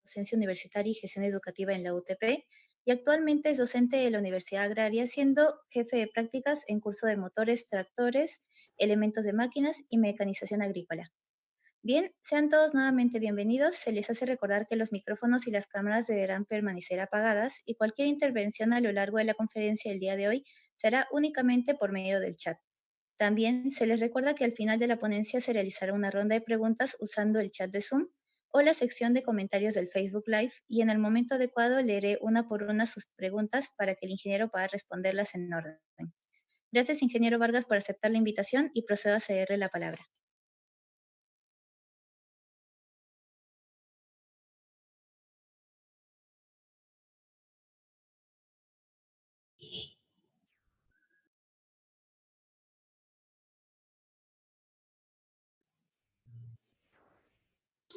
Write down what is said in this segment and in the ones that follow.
Docencia Universitaria y Gestión Educativa en la UTP y actualmente es docente de la Universidad Agraria, siendo jefe de prácticas en curso de motores, tractores, elementos de máquinas y mecanización agrícola. Bien, sean todos nuevamente bienvenidos. Se les hace recordar que los micrófonos y las cámaras deberán permanecer apagadas y cualquier intervención a lo largo de la conferencia del día de hoy será únicamente por medio del chat. También se les recuerda que al final de la ponencia se realizará una ronda de preguntas usando el chat de Zoom. o la sección de comentarios del Facebook Live y en el momento adecuado leeré una por una sus preguntas para que el ingeniero pueda responderlas en orden. Gracias, ingeniero Vargas, por aceptar la invitación y procedo a cederle la palabra.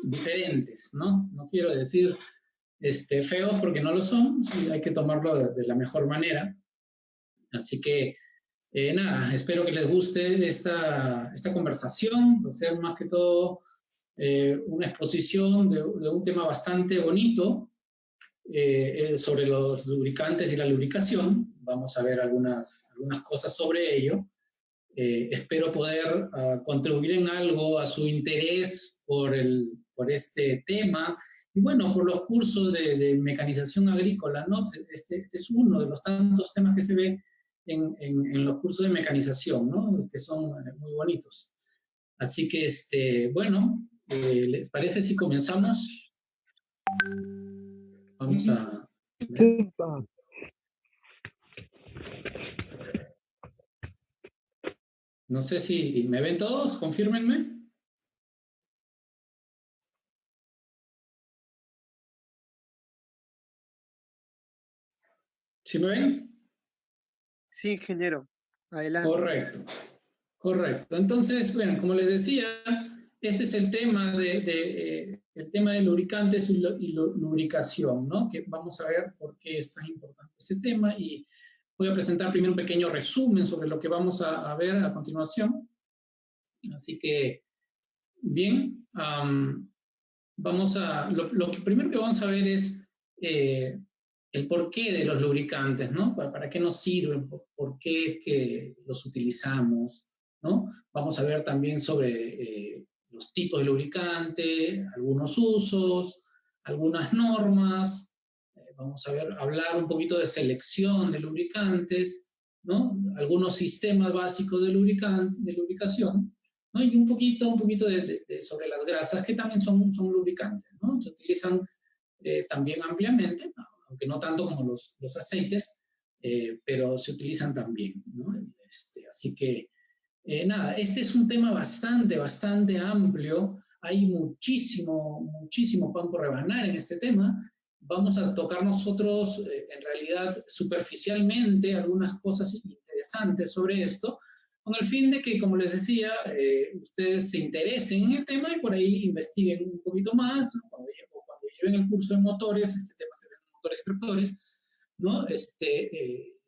Diferentes, ¿no? No quiero decir feos porque no lo son, sí, hay que tomarlo de la mejor manera. Así que, nada, espero que les guste esta conversación, va a ser más que todo una exposición de un tema bastante bonito sobre los lubricantes y la lubricación. Vamos a ver algunas cosas sobre ello. Espero poder contribuir en algo a su interés por este tema y bueno, por los cursos de mecanización agrícola, ¿no? Este es uno de los tantos temas que se ve en los cursos de mecanización, ¿no? Que son muy bonitos. Así que, bueno, ¿les parece si comenzamos? Vamos a ver. No sé si me ven todos, confírmenme. ¿Sí me ven? Sí, ingeniero. Adelante. Correcto. Entonces, bueno, como les decía, este es el tema el tema de lubricantes y lubricación, ¿no? Que vamos a ver por qué es tan importante ese tema y voy a presentar primero un pequeño resumen sobre lo que vamos a ver a continuación. Así que, bien, lo primero que vamos a ver es el porqué de los lubricantes, ¿no? ¿Para qué nos sirven? ¿Por qué es que los utilizamos? ¿No? Vamos a ver también sobre los tipos de lubricante, algunos usos, algunas normas. Vamos a hablar un poquito de selección de lubricantes, ¿no? Algunos sistemas básicos de lubricación, ¿no? Y un poquito sobre las grasas que también son lubricantes, ¿no? Se utilizan también ampliamente, aunque no tanto como los aceites, pero se utilizan también, ¿no? Así que, nada, este es un tema bastante amplio. Hay muchísimo pan por rebanar en este tema. Vamos a tocar nosotros, en realidad, superficialmente algunas cosas interesantes sobre esto, con el fin de que, como les decía, ustedes se interesen en el tema y por ahí investiguen un poquito más, ¿no? Cuando lleven el curso de motores, este tema se ve en motores y tractores, ¿no?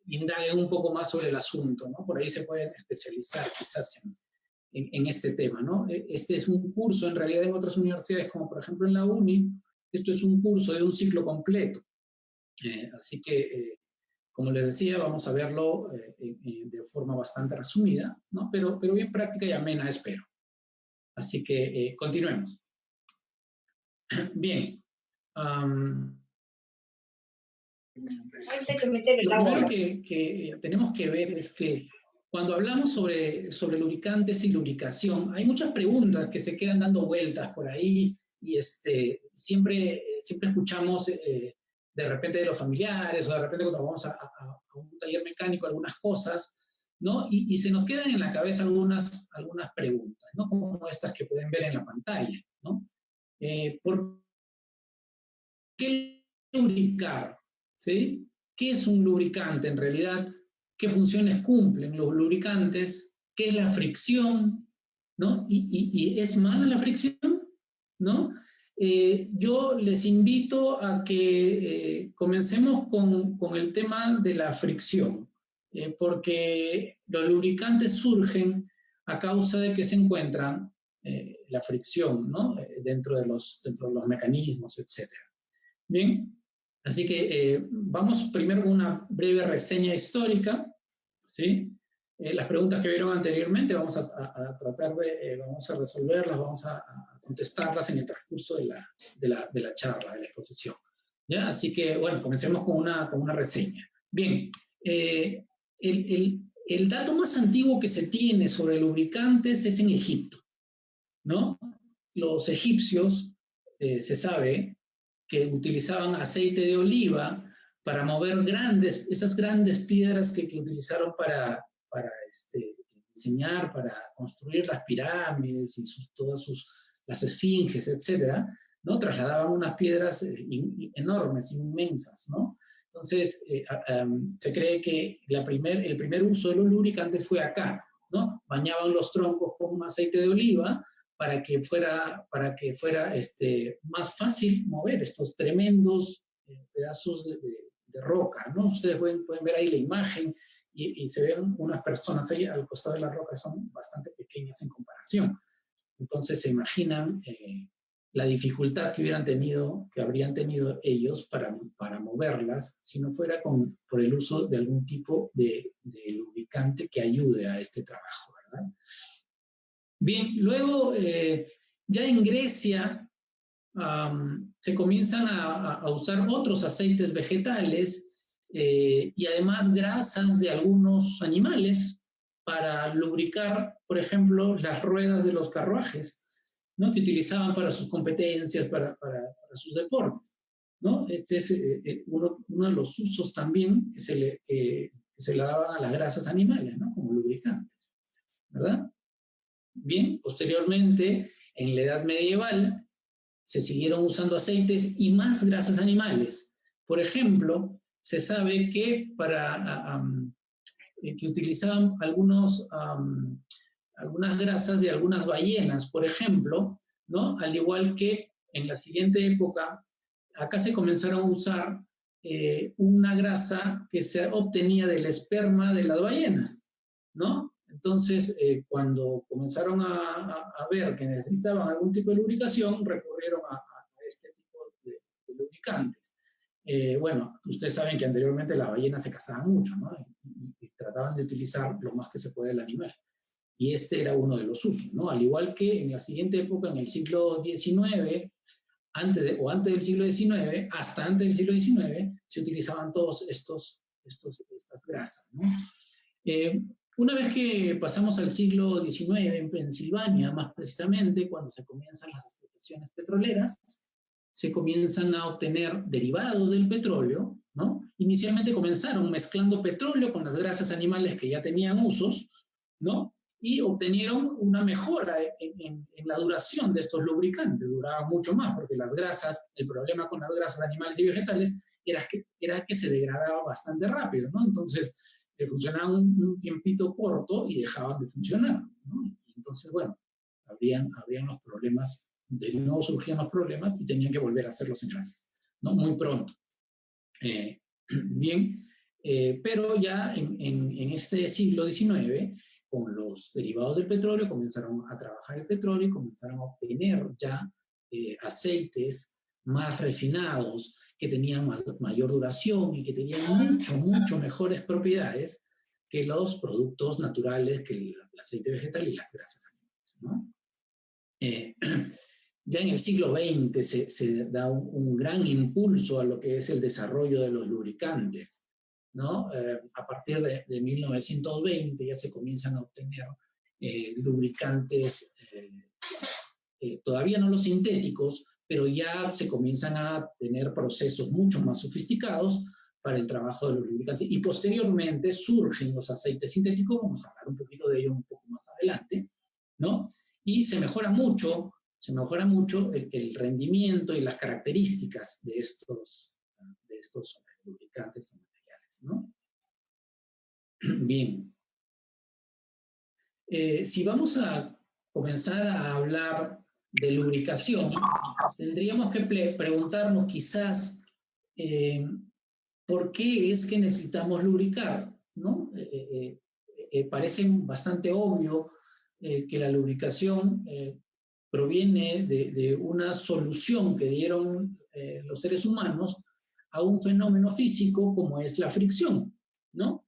Indaguen un poco más sobre el asunto, ¿no? Por ahí se pueden especializar quizás en este tema, ¿no? Este es un curso, en realidad en otras universidades, como por ejemplo en la UNI, esto es un curso de un ciclo completo. Así que, como les decía, vamos a verlo de forma bastante resumida, ¿no? Pero bien práctica y amena, espero. Así que continuemos. Bien. Lo primero que tenemos que ver es que cuando hablamos sobre lubricantes y lubricación, hay muchas preguntas que se quedan dando vueltas por ahí y siempre escuchamos de repente de los familiares o de repente cuando vamos a un taller mecánico algunas cosas, ¿no? Y se nos quedan en la cabeza algunas preguntas, ¿no? Como estas que pueden ver en la pantalla, ¿no? ¿Por qué lubricar? ¿Sí? ¿Qué es un lubricante en realidad? ¿Qué funciones cumplen los lubricantes? ¿Qué es la fricción? ¿No? ¿Y es mala la fricción? ¿No? Yo les invito a que comencemos con el tema de la fricción, porque los lubricantes surgen a causa de que se encuentran la fricción, ¿no? dentro de los mecanismos, etc. Bien, así que vamos primero con una breve reseña histórica, ¿sí? Las preguntas que vieron anteriormente vamos a tratar vamos a resolverlas, vamos a contestarlas en el transcurso de la charla, de la exposición. ¿Ya? Así que, bueno, comencemos con una reseña. Bien, el dato más antiguo que se tiene sobre lubricantes es en Egipto, ¿no? Los egipcios se sabe que utilizaban aceite de oliva para mover esas grandes piedras que utilizaron para diseñar, para construir las pirámides y las esfinges, etcétera, ¿no? Trasladaban unas piedras enormes, inmensas, ¿no? Entonces, se cree que el primer uso de los lubricantes fue acá, ¿no? Bañaban los troncos con un aceite de oliva para que fuera más fácil mover estos tremendos pedazos de roca, ¿no? Ustedes pueden ver ahí la imagen y se ven unas personas ahí al costado de la roca, son bastante pequeñas en comparación. Entonces se imaginan la dificultad que habrían tenido ellos para moverlas si no fuera por el uso de algún tipo de lubricante que ayude a este trabajo, ¿verdad? Bien, luego ya en Grecia se comienzan a usar otros aceites vegetales y además grasas de algunos animales para lubricar, por ejemplo, las ruedas de los carruajes, ¿no? Que utilizaban para sus competencias, para sus deportes, ¿no? Este es uno de los usos también que se le daban a las grasas animales, ¿no? Como lubricantes, ¿verdad? Bien, posteriormente, en la Edad Medieval, se siguieron usando aceites y más grasas animales. Por ejemplo, se sabe que que utilizaban algunas grasas de algunas ballenas, por ejemplo, ¿no? Al igual que en la siguiente época, acá se comenzaron a usar una grasa que se obtenía del esperma de las ballenas, ¿no? Entonces, cuando comenzaron a ver que necesitaban algún tipo de lubricación, recurrieron a este tipo de lubricantes. Bueno, ustedes saben que anteriormente las ballenas se cazaban mucho, ¿no? Y trataban de utilizar lo más que se puede el animal. Y este era uno de los usos, ¿no? Al igual que en la siguiente época, en el siglo XIX, antes del siglo XIX, hasta antes del siglo XIX, se utilizaban todos estas grasas, ¿no? Una vez que pasamos al siglo XIX, en Pensilvania, más precisamente, cuando se comienzan las explotaciones petroleras, se comienzan a obtener derivados del petróleo, ¿no? Inicialmente comenzaron mezclando petróleo con las grasas animales que ya tenían usos, ¿no? Y obtenieron una mejora en la duración de estos lubricantes. Duraban mucho más, porque las grasas, el problema con las grasas animales y vegetales era que se degradaban bastante rápido, ¿no? Entonces, funcionaban un tiempito corto y dejaban de funcionar, ¿no? Y entonces, bueno, habrían los problemas, de nuevo surgían los problemas y tenían que volver a hacerlos en grasas, ¿no? Muy pronto. Bien, pero ya en este siglo XIX, con los derivados del petróleo, comenzaron a trabajar el petróleo y comenzaron a obtener ya aceites más refinados, que tenían mayor duración y que tenían mucho mejores propiedades que los productos naturales, que el aceite vegetal y las grasas animales, ¿no? Ya en el siglo XX se da un gran impulso a lo que es el desarrollo de los lubricantes, ¿no? A partir de 1920 ya se comienzan a obtener lubricantes, todavía no los sintéticos, pero ya se comienzan a tener procesos mucho más sofisticados para el trabajo de los lubricantes. Y posteriormente surgen los aceites sintéticos, vamos a hablar un poquito de ello un poco más adelante, ¿no? Y se mejora mucho el rendimiento y las características de estos lubricantes o materiales, ¿no? Bien. Si vamos a comenzar a hablar de lubricación, tendríamos que preguntarnos quizás por qué es que necesitamos lubricar, ¿no? Parece bastante obvio que la lubricación proviene de una solución que dieron los seres humanos a un fenómeno físico como es la fricción, ¿no?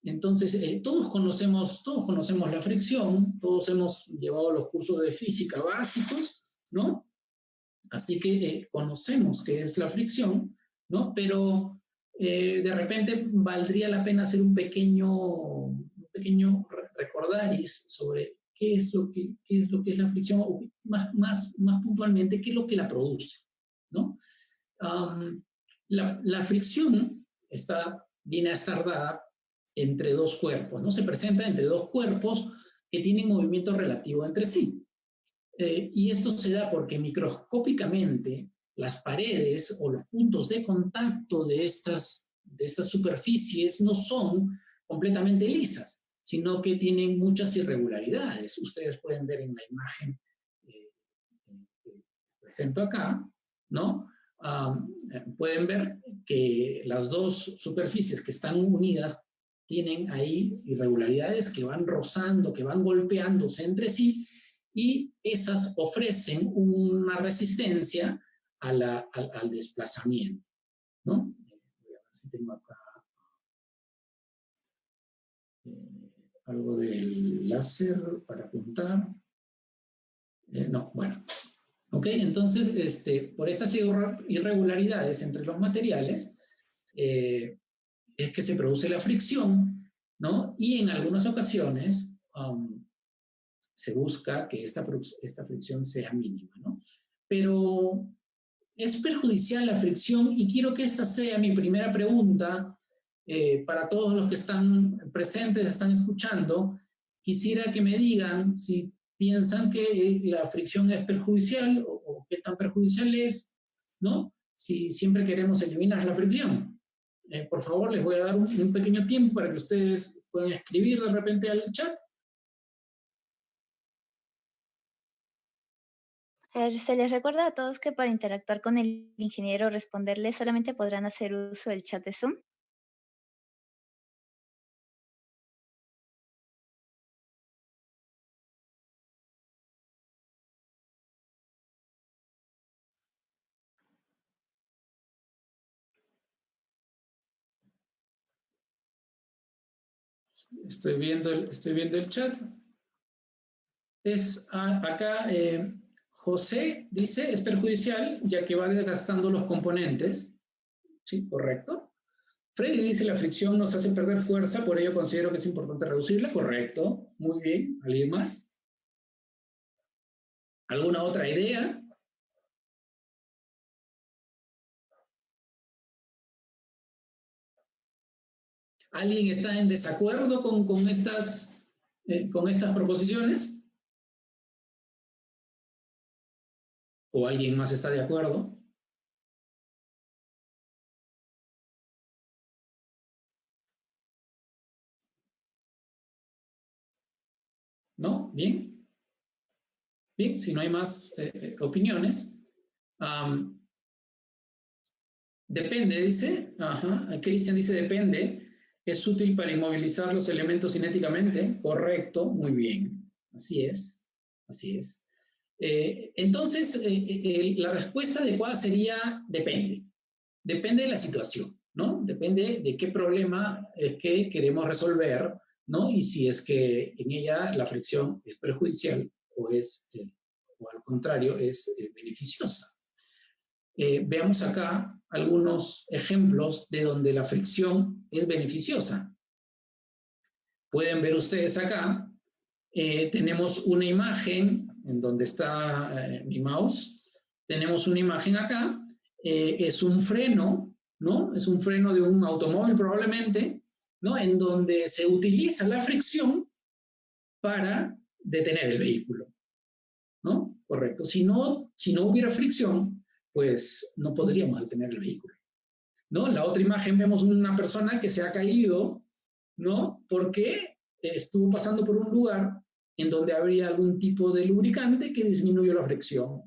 Entonces, todos conocemos la fricción, todos hemos llevado los cursos de física básicos, ¿no? Así que conocemos qué es la fricción, ¿no? Pero de repente valdría la pena hacer un pequeño recordaris sobre qué es lo que es la fricción, o más puntualmente, qué es lo que la produce, ¿no? La fricción viene a estar dada entre dos cuerpos, ¿no? Se presenta entre dos cuerpos que tienen movimiento relativo entre sí. Y esto se da porque microscópicamente las paredes o los puntos de contacto de estas superficies no son completamente lisas, sino que tienen muchas irregularidades. Ustedes pueden ver en la imagen que presento acá, ¿no? Pueden ver que las dos superficies que están unidas tienen ahí irregularidades que van rozando, que van golpeándose entre sí, y esas ofrecen una resistencia al desplazamiento, ¿no? Voy a ver si tengo acá algo del láser para apuntar. No, bueno. Ok, entonces, por estas irregularidades entre los materiales, es que se produce la fricción, ¿no? Y en algunas ocasiones se busca que esta fricción sea mínima, ¿no? Pero es perjudicial la fricción, y quiero que esta sea mi primera pregunta para todos los que están presentes, están escuchando. Quisiera que me digan si piensan que la fricción es perjudicial o qué tan perjudicial es, ¿no? Si siempre queremos eliminar la fricción. Por favor, les voy a dar un pequeño tiempo para que ustedes puedan escribir de repente al chat. Se les recuerda a todos que para interactuar con el ingeniero o responderle solamente podrán hacer uso del chat de Zoom. Estoy viendo el chat. Acá José dice, es perjudicial ya que va desgastando los componentes. Sí, correcto. Freddy dice, la fricción nos hace perder fuerza, por ello considero que es importante reducirla. Correcto, muy bien. ¿Alguien más? ¿Alguna otra idea? ¿Alguien está en desacuerdo con estas proposiciones? ¿O alguien más está de acuerdo? ¿No? ¿Bien? Bien, si no hay más opiniones. Depende, dice. Ajá. Cristian dice depende. Es útil para inmovilizar los elementos cinéticamente. Correcto, muy bien. Así es. Así es. Entonces, la respuesta adecuada sería depende. Depende de la situación, ¿no? Depende de qué problema es que queremos resolver, ¿no? Y si es que en ella la fricción es perjudicial o al contrario, es beneficiosa. Veamos acá algunos ejemplos de donde la fricción es beneficiosa. Pueden ver ustedes acá, tenemos una imagen en donde está mi mouse. Tenemos una imagen acá, es un freno, ¿no? Es un freno de un automóvil probablemente, ¿no? En donde se utiliza la fricción para detener el vehículo, ¿no? Correcto. Si no hubiera fricción, pues no podríamos detener el vehículo, ¿no? La otra imagen vemos una persona que se ha caído, ¿no? Porque estuvo pasando por un lugar en donde habría algún tipo de lubricante que disminuyó la fricción.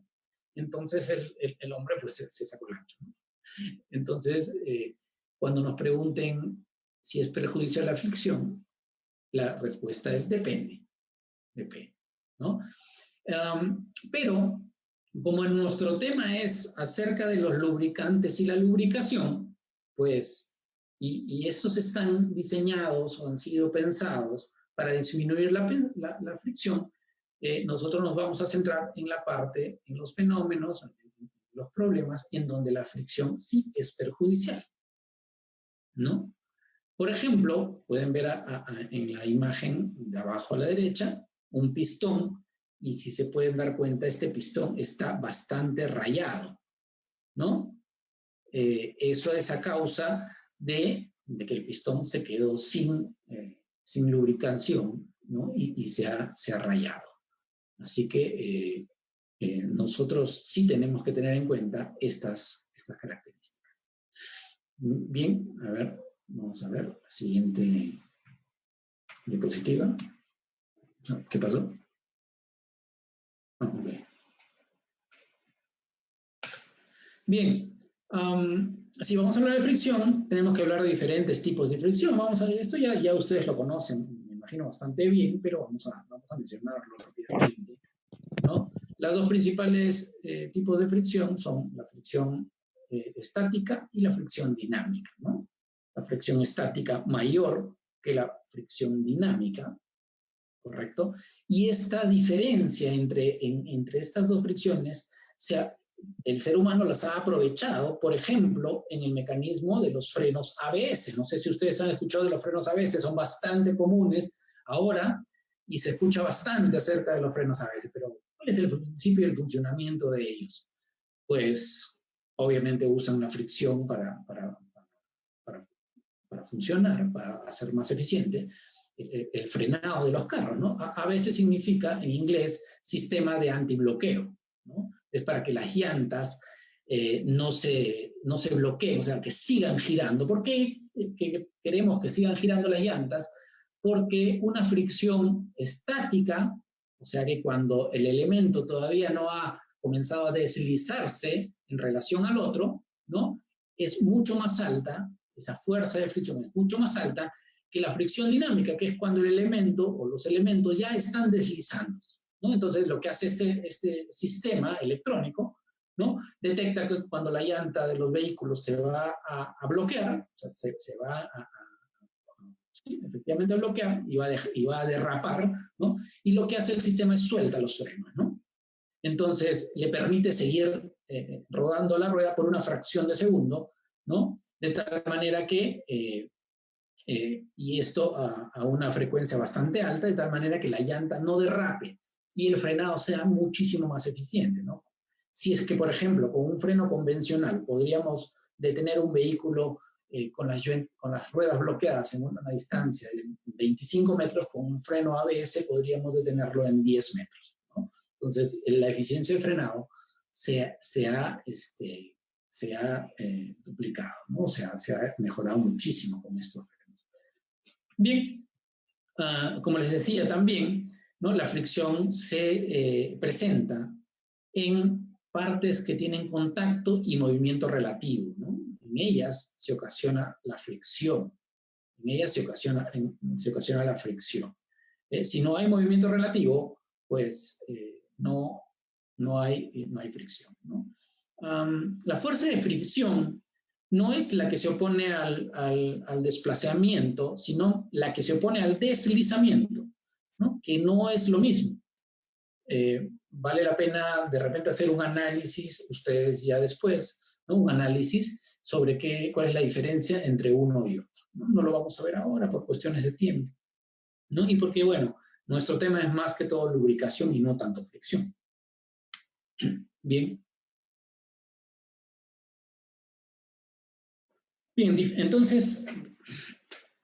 Entonces el hombre pues se sacó el ancho, ¿no? Entonces, cuando nos pregunten si es perjudicial la fricción, la respuesta es depende. Depende, ¿no? Pero, como nuestro tema es acerca de los lubricantes y la lubricación, pues, y estos están diseñados o han sido pensados para disminuir la fricción, nosotros nos vamos a centrar en la parte, en los fenómenos, en los problemas en donde la fricción sí es perjudicial, ¿no? Por ejemplo, pueden ver en la imagen de abajo a la derecha, un pistón, y si se pueden dar cuenta, este pistón está bastante rayado, ¿no? Eso es a causa de que el pistón se quedó sin lubricación, ¿no? Y se ha rayado. Así que nosotros sí tenemos que tener en cuenta estas características. Bien, a ver, vamos a ver la siguiente diapositiva. ¿Qué pasó? Okay. Bien, si vamos a hablar de fricción, tenemos que hablar de diferentes tipos de fricción. Vamos a ver, esto ya ustedes lo conocen, me imagino, bastante bien, pero vamos a mencionarlo rápidamente, ¿no? Las dos principales tipos de fricción son la fricción estática y la fricción dinámica, ¿no? La fricción estática mayor que la fricción dinámica, ¿correcto? Y esta diferencia entre estas dos fricciones, el ser humano las ha aprovechado, por ejemplo, en el mecanismo de los frenos ABS. No sé si ustedes han escuchado de los frenos ABS, son bastante comunes ahora y se escucha bastante acerca de los frenos ABS, pero ¿cuál es el principio y el funcionamiento de ellos? Pues obviamente usan la fricción para funcionar, para ser más eficiente. El frenado de los carros, ¿no? A veces significa, en inglés, sistema de antibloqueo, ¿no? Es para que las llantas no se bloqueen, o sea, que sigan girando. ¿Por qué queremos que sigan girando las llantas? Porque una fricción estática, o sea que cuando el elemento todavía no ha comenzado a deslizarse en relación al otro, ¿no? Es mucho más alta, esa fuerza de fricción es mucho más alta que la fricción dinámica, que es cuando el elemento o los elementos ya están deslizándose, ¿no? Entonces, lo que hace este sistema electrónico, ¿no? Detecta que cuando la llanta de los vehículos se va a bloquear, o sea, se va sí, efectivamente a bloquear y va a derrapar, ¿no? Y lo que hace el sistema es suelta los frenos, ¿no? Entonces, le permite seguir rodando la rueda por una fracción de segundo, ¿no? De tal manera que y esto a una frecuencia bastante alta, de tal manera que la llanta no derrape y el frenado sea muchísimo más eficiente, ¿no? Si es que, por ejemplo, con un freno convencional podríamos detener un vehículo con las ruedas bloqueadas en una distancia de 25 metros, con un freno ABS podríamos detenerlo en 10 metros, ¿no? Entonces, la eficiencia del frenado se ha duplicado, ¿no? Se ha mejorado muchísimo con estos frenos. Bien, como les decía también, ¿no? La fricción se presenta en partes que tienen contacto y movimiento relativo, ¿no? En ellas se ocasiona la fricción. En ellas se ocasiona la fricción. Si no hay movimiento relativo, pues no hay fricción, ¿no? La fuerza de fricción no es la que se opone al desplazamiento, sino la que se opone al deslizamiento, ¿no? Que no es lo mismo. Vale la pena de repente hacer un análisis, ustedes ya después, ¿no? Un análisis sobre cuál es la diferencia entre uno y otro, ¿no? No lo vamos a ver ahora por cuestiones de tiempo, ¿no? Y porque, bueno, nuestro tema es más que todo lubricación y no tanto fricción. Bien. Bien, entonces,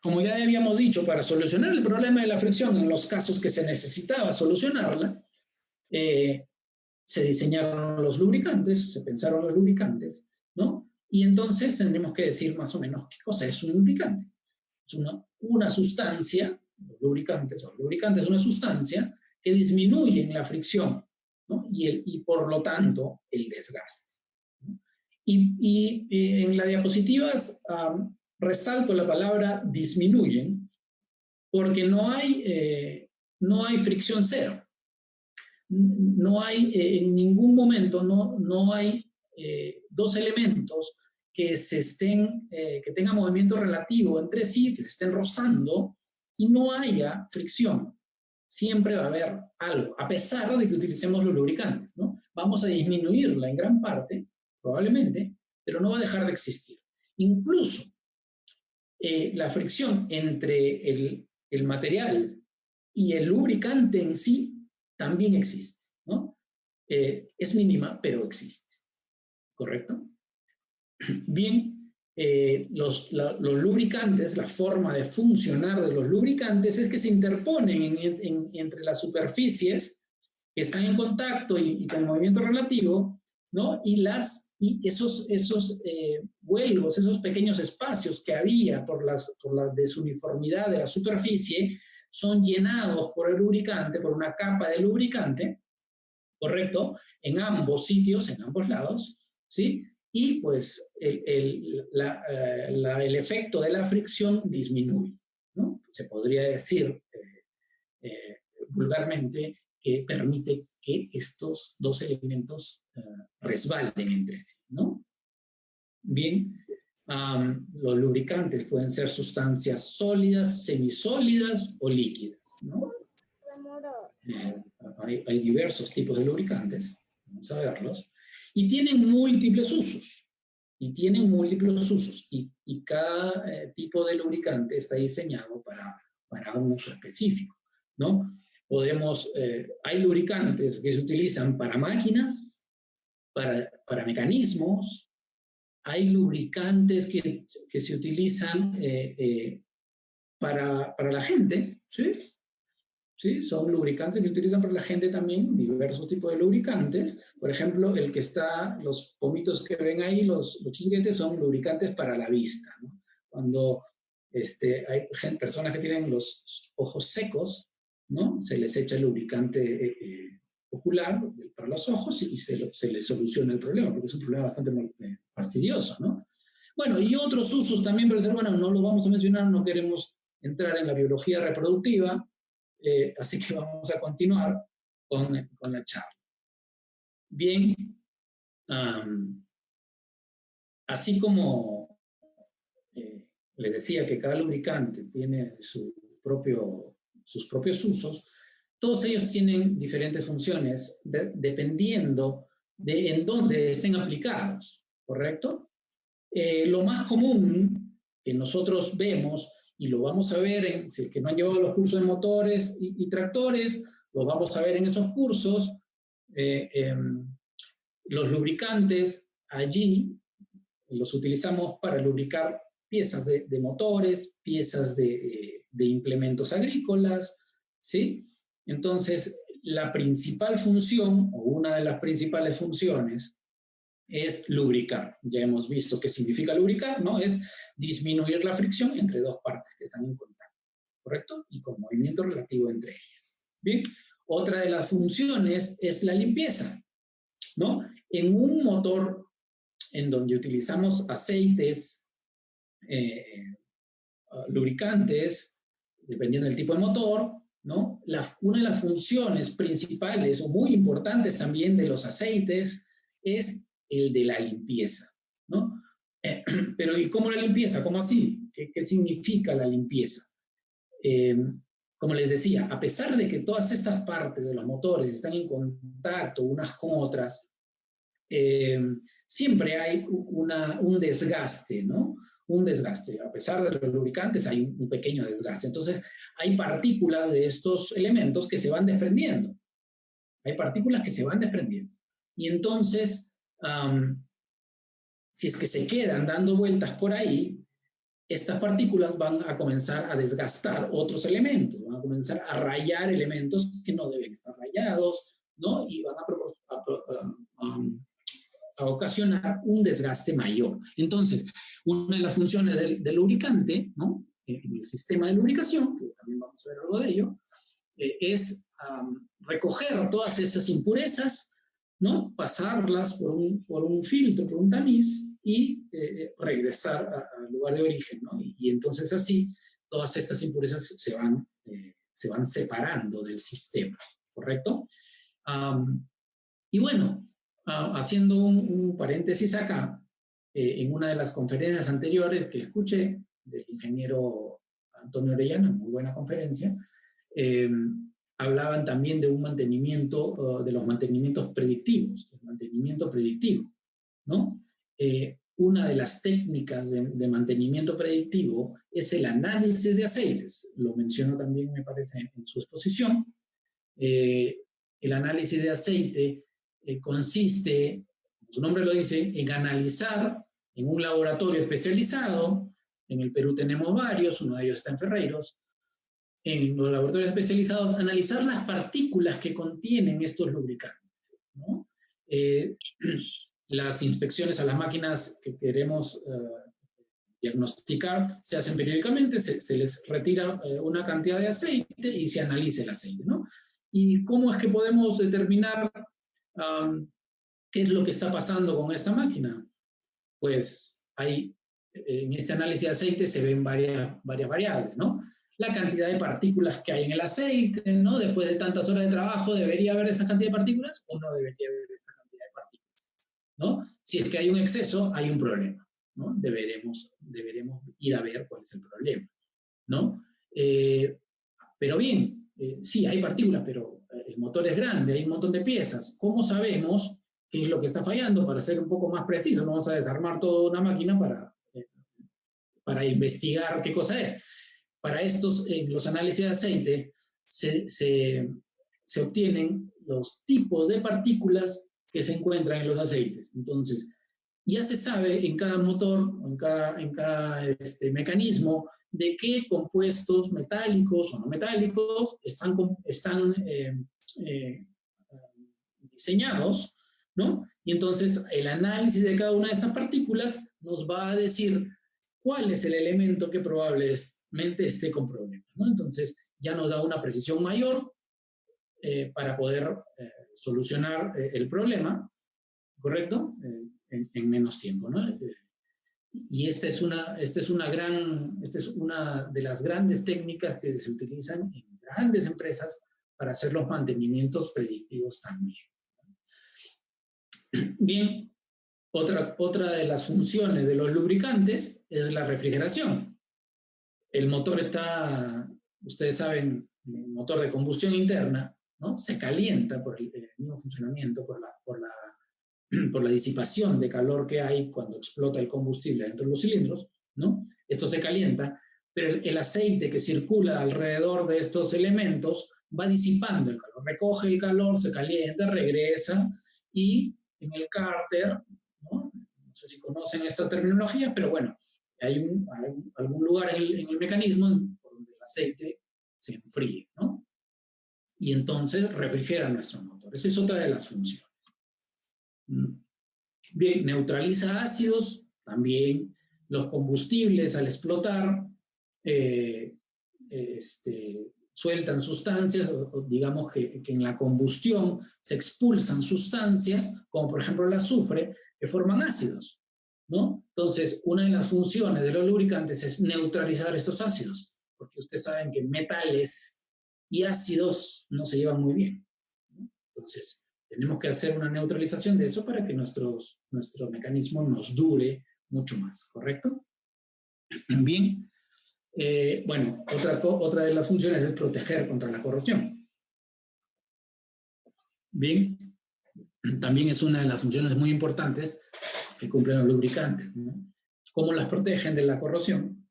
como ya habíamos dicho, para solucionar el problema de la fricción en los casos que se necesitaba solucionarla, se diseñaron los lubricantes, se pensaron los lubricantes, ¿no? Y entonces tendremos que decir más o menos qué cosa es un lubricante. Es una sustancia, los lubricantes es una sustancia que disminuye la fricción, ¿no? Y por lo tanto el desgaste. Y en las diapositivas resalto la palabra disminuyen porque no hay fricción cero. No hay en ningún momento, no hay dos elementos que que tengan movimiento relativo entre sí, que se estén rozando y no haya fricción. Siempre va a haber algo, a pesar de que utilicemos los lubricantes, ¿no? Vamos a disminuirla en gran parte, probablemente, pero no va a dejar de existir. Incluso la fricción entre el material y el lubricante en sí también existe, ¿no? Es mínima, pero existe, ¿correcto? Bien, los lubricantes, la forma de funcionar de los lubricantes es que se interponen entre las superficies que están en contacto y con movimiento relativo, ¿no? Y esos vuelvos, esos pequeños espacios que había por la desuniformidad de la superficie, son llenados por el lubricante, por una capa de lubricante, ¿correcto? En ambos sitios, en ambos lados, ¿sí? Y pues el efecto de la fricción disminuye, ¿no? Se podría decir vulgarmente que permite que estos dos elementos resbalen entre sí, ¿no? Bien, los lubricantes pueden ser sustancias sólidas, semisólidas o líquidas, ¿no? Hay diversos tipos de lubricantes, vamos a verlos, y tienen múltiples usos. Y cada tipo de lubricante está diseñado para un uso específico, ¿no? Hay lubricantes que se utilizan para máquinas, para mecanismos, hay lubricantes que se utilizan para la gente, ¿sí? ¿Sí? Son lubricantes que se utilizan para la gente también, diversos tipos de lubricantes. Por ejemplo, los pomitos que ven ahí, los chisguetes, son lubricantes para la vista, ¿no? Cuando hay personas que tienen los ojos secos, ¿no? Se les echa el lubricante ocular para los ojos y se les soluciona el problema, porque es un problema bastante fastidioso, ¿no? Bueno, y otros usos también, pero bueno, no los vamos a mencionar, no queremos entrar en la biología reproductiva, así que vamos a continuar con la charla. Bien, así como les decía que cada lubricante tiene sus propios usos, todos ellos tienen diferentes funciones dependiendo de en dónde estén aplicados, ¿correcto? Lo más común que nosotros vemos, y lo vamos a ver si es que no han llevado los cursos de motores y tractores, lo vamos a ver en esos cursos. Los lubricantes allí los utilizamos para lubricar piezas de motores, piezas de implementos agrícolas, ¿sí? Entonces, la principal función, o una de las principales funciones, es lubricar. Ya hemos visto qué significa lubricar, ¿no? Es disminuir la fricción entre dos partes que están en contacto, ¿correcto? Y con movimiento relativo entre ellas. Bien, otra de las funciones es la limpieza, ¿no? En un motor en donde utilizamos aceites, lubricantes, dependiendo del tipo de motor, ¿no? Una de las funciones principales o muy importantes también de los aceites es el de la limpieza, ¿no? Pero ¿y cómo la limpieza? ¿Cómo así? ¿Qué significa la limpieza? Como les decía, a pesar de que todas estas partes de los motores están en contacto unas con otras, siempre hay un desgaste, ¿no? Un desgaste. A pesar de los lubricantes hay un pequeño desgaste. Entonces, hay partículas de estos elementos que se van desprendiendo. Y entonces, si es que se quedan dando vueltas por ahí, estas partículas van a comenzar a desgastar otros elementos, van a comenzar a rayar elementos que no deben estar rayados, ¿no? Y van a ocasionar un desgaste mayor. Entonces, una de las funciones del lubricante, ¿no? En el sistema de lubricación, que también vamos a ver algo de ello, es recoger todas esas impurezas, ¿no? Pasarlas por un filtro, por un tamiz y regresar al lugar de origen, ¿no? Y entonces así todas estas impurezas se van separando del sistema, ¿correcto? Y bueno, haciendo un paréntesis acá, en una de las conferencias anteriores que escuché del ingeniero Antonio Orellana, muy buena conferencia, hablaban también de un mantenimiento, de los mantenimientos predictivos, del mantenimiento predictivo, ¿no? una de las técnicas de mantenimiento predictivo es el análisis de aceites. Lo menciono también, me parece, en su exposición. El análisis de aceite consiste, como su nombre lo dice, en analizar en un laboratorio especializado. En el Perú tenemos varios, uno de ellos está en Ferreiros. En los laboratorios especializados, analizar las partículas que contienen estos lubricantes, ¿no? Las inspecciones a las máquinas que queremos diagnosticar se hacen periódicamente, se les retira una cantidad de aceite y se analiza el aceite, ¿no? ¿Y cómo es que podemos determinar qué es lo que está pasando con esta máquina? Pues en este análisis de aceite se ven varias variables, ¿no? La cantidad de partículas que hay en el aceite, ¿no? Después de tantas horas de trabajo, ¿debería haber esa cantidad de partículas o no debería haber esta cantidad de partículas? ¿No? Si es que hay un exceso, hay un problema, ¿no? Deberemos ir a ver cuál es el problema, ¿no? Pero bien, sí, hay partículas, pero el motor es grande, hay un montón de piezas. ¿Cómo sabemos qué es lo que está fallando? Para ser un poco más preciso, no vamos a desarmar toda una máquina para investigar qué cosa es. Para los análisis de aceite se obtienen los tipos de partículas que se encuentran en los aceites. Entonces, ya se sabe en cada motor, en cada mecanismo, de qué compuestos metálicos o no metálicos están diseñados, ¿no? Y entonces el análisis de cada una de estas partículas nos va a decir cuál es el elemento que probablemente esté con problemas, ¿no? Entonces ya nos da una precisión mayor para poder solucionar el problema, ¿correcto? En menos tiempo, ¿no? Y esta es una de las grandes técnicas que se utilizan en grandes empresas para hacer los mantenimientos predictivos también. Bien, otra de las funciones de los lubricantes es la refrigeración. El motor ustedes saben, el motor de combustión interna, ¿no? Se calienta por el mismo funcionamiento, por la disipación de calor que hay cuando explota el combustible dentro de los cilindros, ¿no? Esto se calienta, pero el aceite que circula alrededor de estos elementos va disipando el calor, recoge el calor, se calienta, regresa, y en el cárter, ¿no? No sé si conocen esta terminología, pero bueno, hay algún lugar en el mecanismo donde el aceite se enfríe, ¿no? Y entonces refrigera nuestro motor. Esa es otra de las funciones. Bien, neutraliza ácidos, también los combustibles al explotar sueltan sustancias, o digamos que en la combustión se expulsan sustancias, como por ejemplo el azufre, que forman ácidos, ¿no? Entonces, una de las funciones de los lubricantes es neutralizar estos ácidos, porque ustedes saben que metales y ácidos no se llevan muy bien, ¿no? Entonces, tenemos que hacer una neutralización de eso para que nuestro mecanismo nos dure mucho más, ¿correcto? Bien. Bueno, otra de las funciones es proteger contra la corrosión. Bien, también es una de las funciones muy importantes que cumplen los lubricantes, ¿no? ¿Cómo las protegen de la corrosión?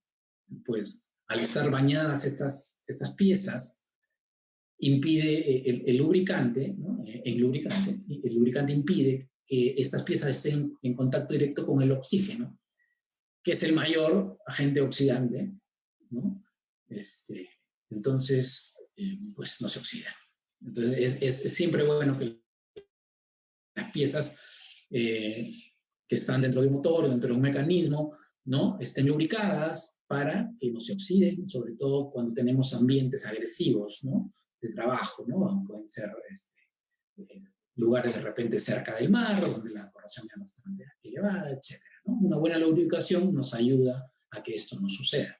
Pues al estar bañadas estas piezas, impide el lubricante, ¿no? El lubricante impide que estas piezas estén en contacto directo con el oxígeno, que es el mayor agente oxidante, ¿no? Entonces, pues no se oxida. Entonces, es siempre bueno que las piezas que están dentro de un motor o dentro de un mecanismo, ¿no? Estén lubricadas para que no se oxiden, sobre todo cuando tenemos ambientes agresivos, ¿no? De trabajo, ¿no? Pueden ser lugares de repente cerca del mar, donde la corrosión es bastante elevada, etc., ¿no? Una buena lubricación nos ayuda a que esto no suceda.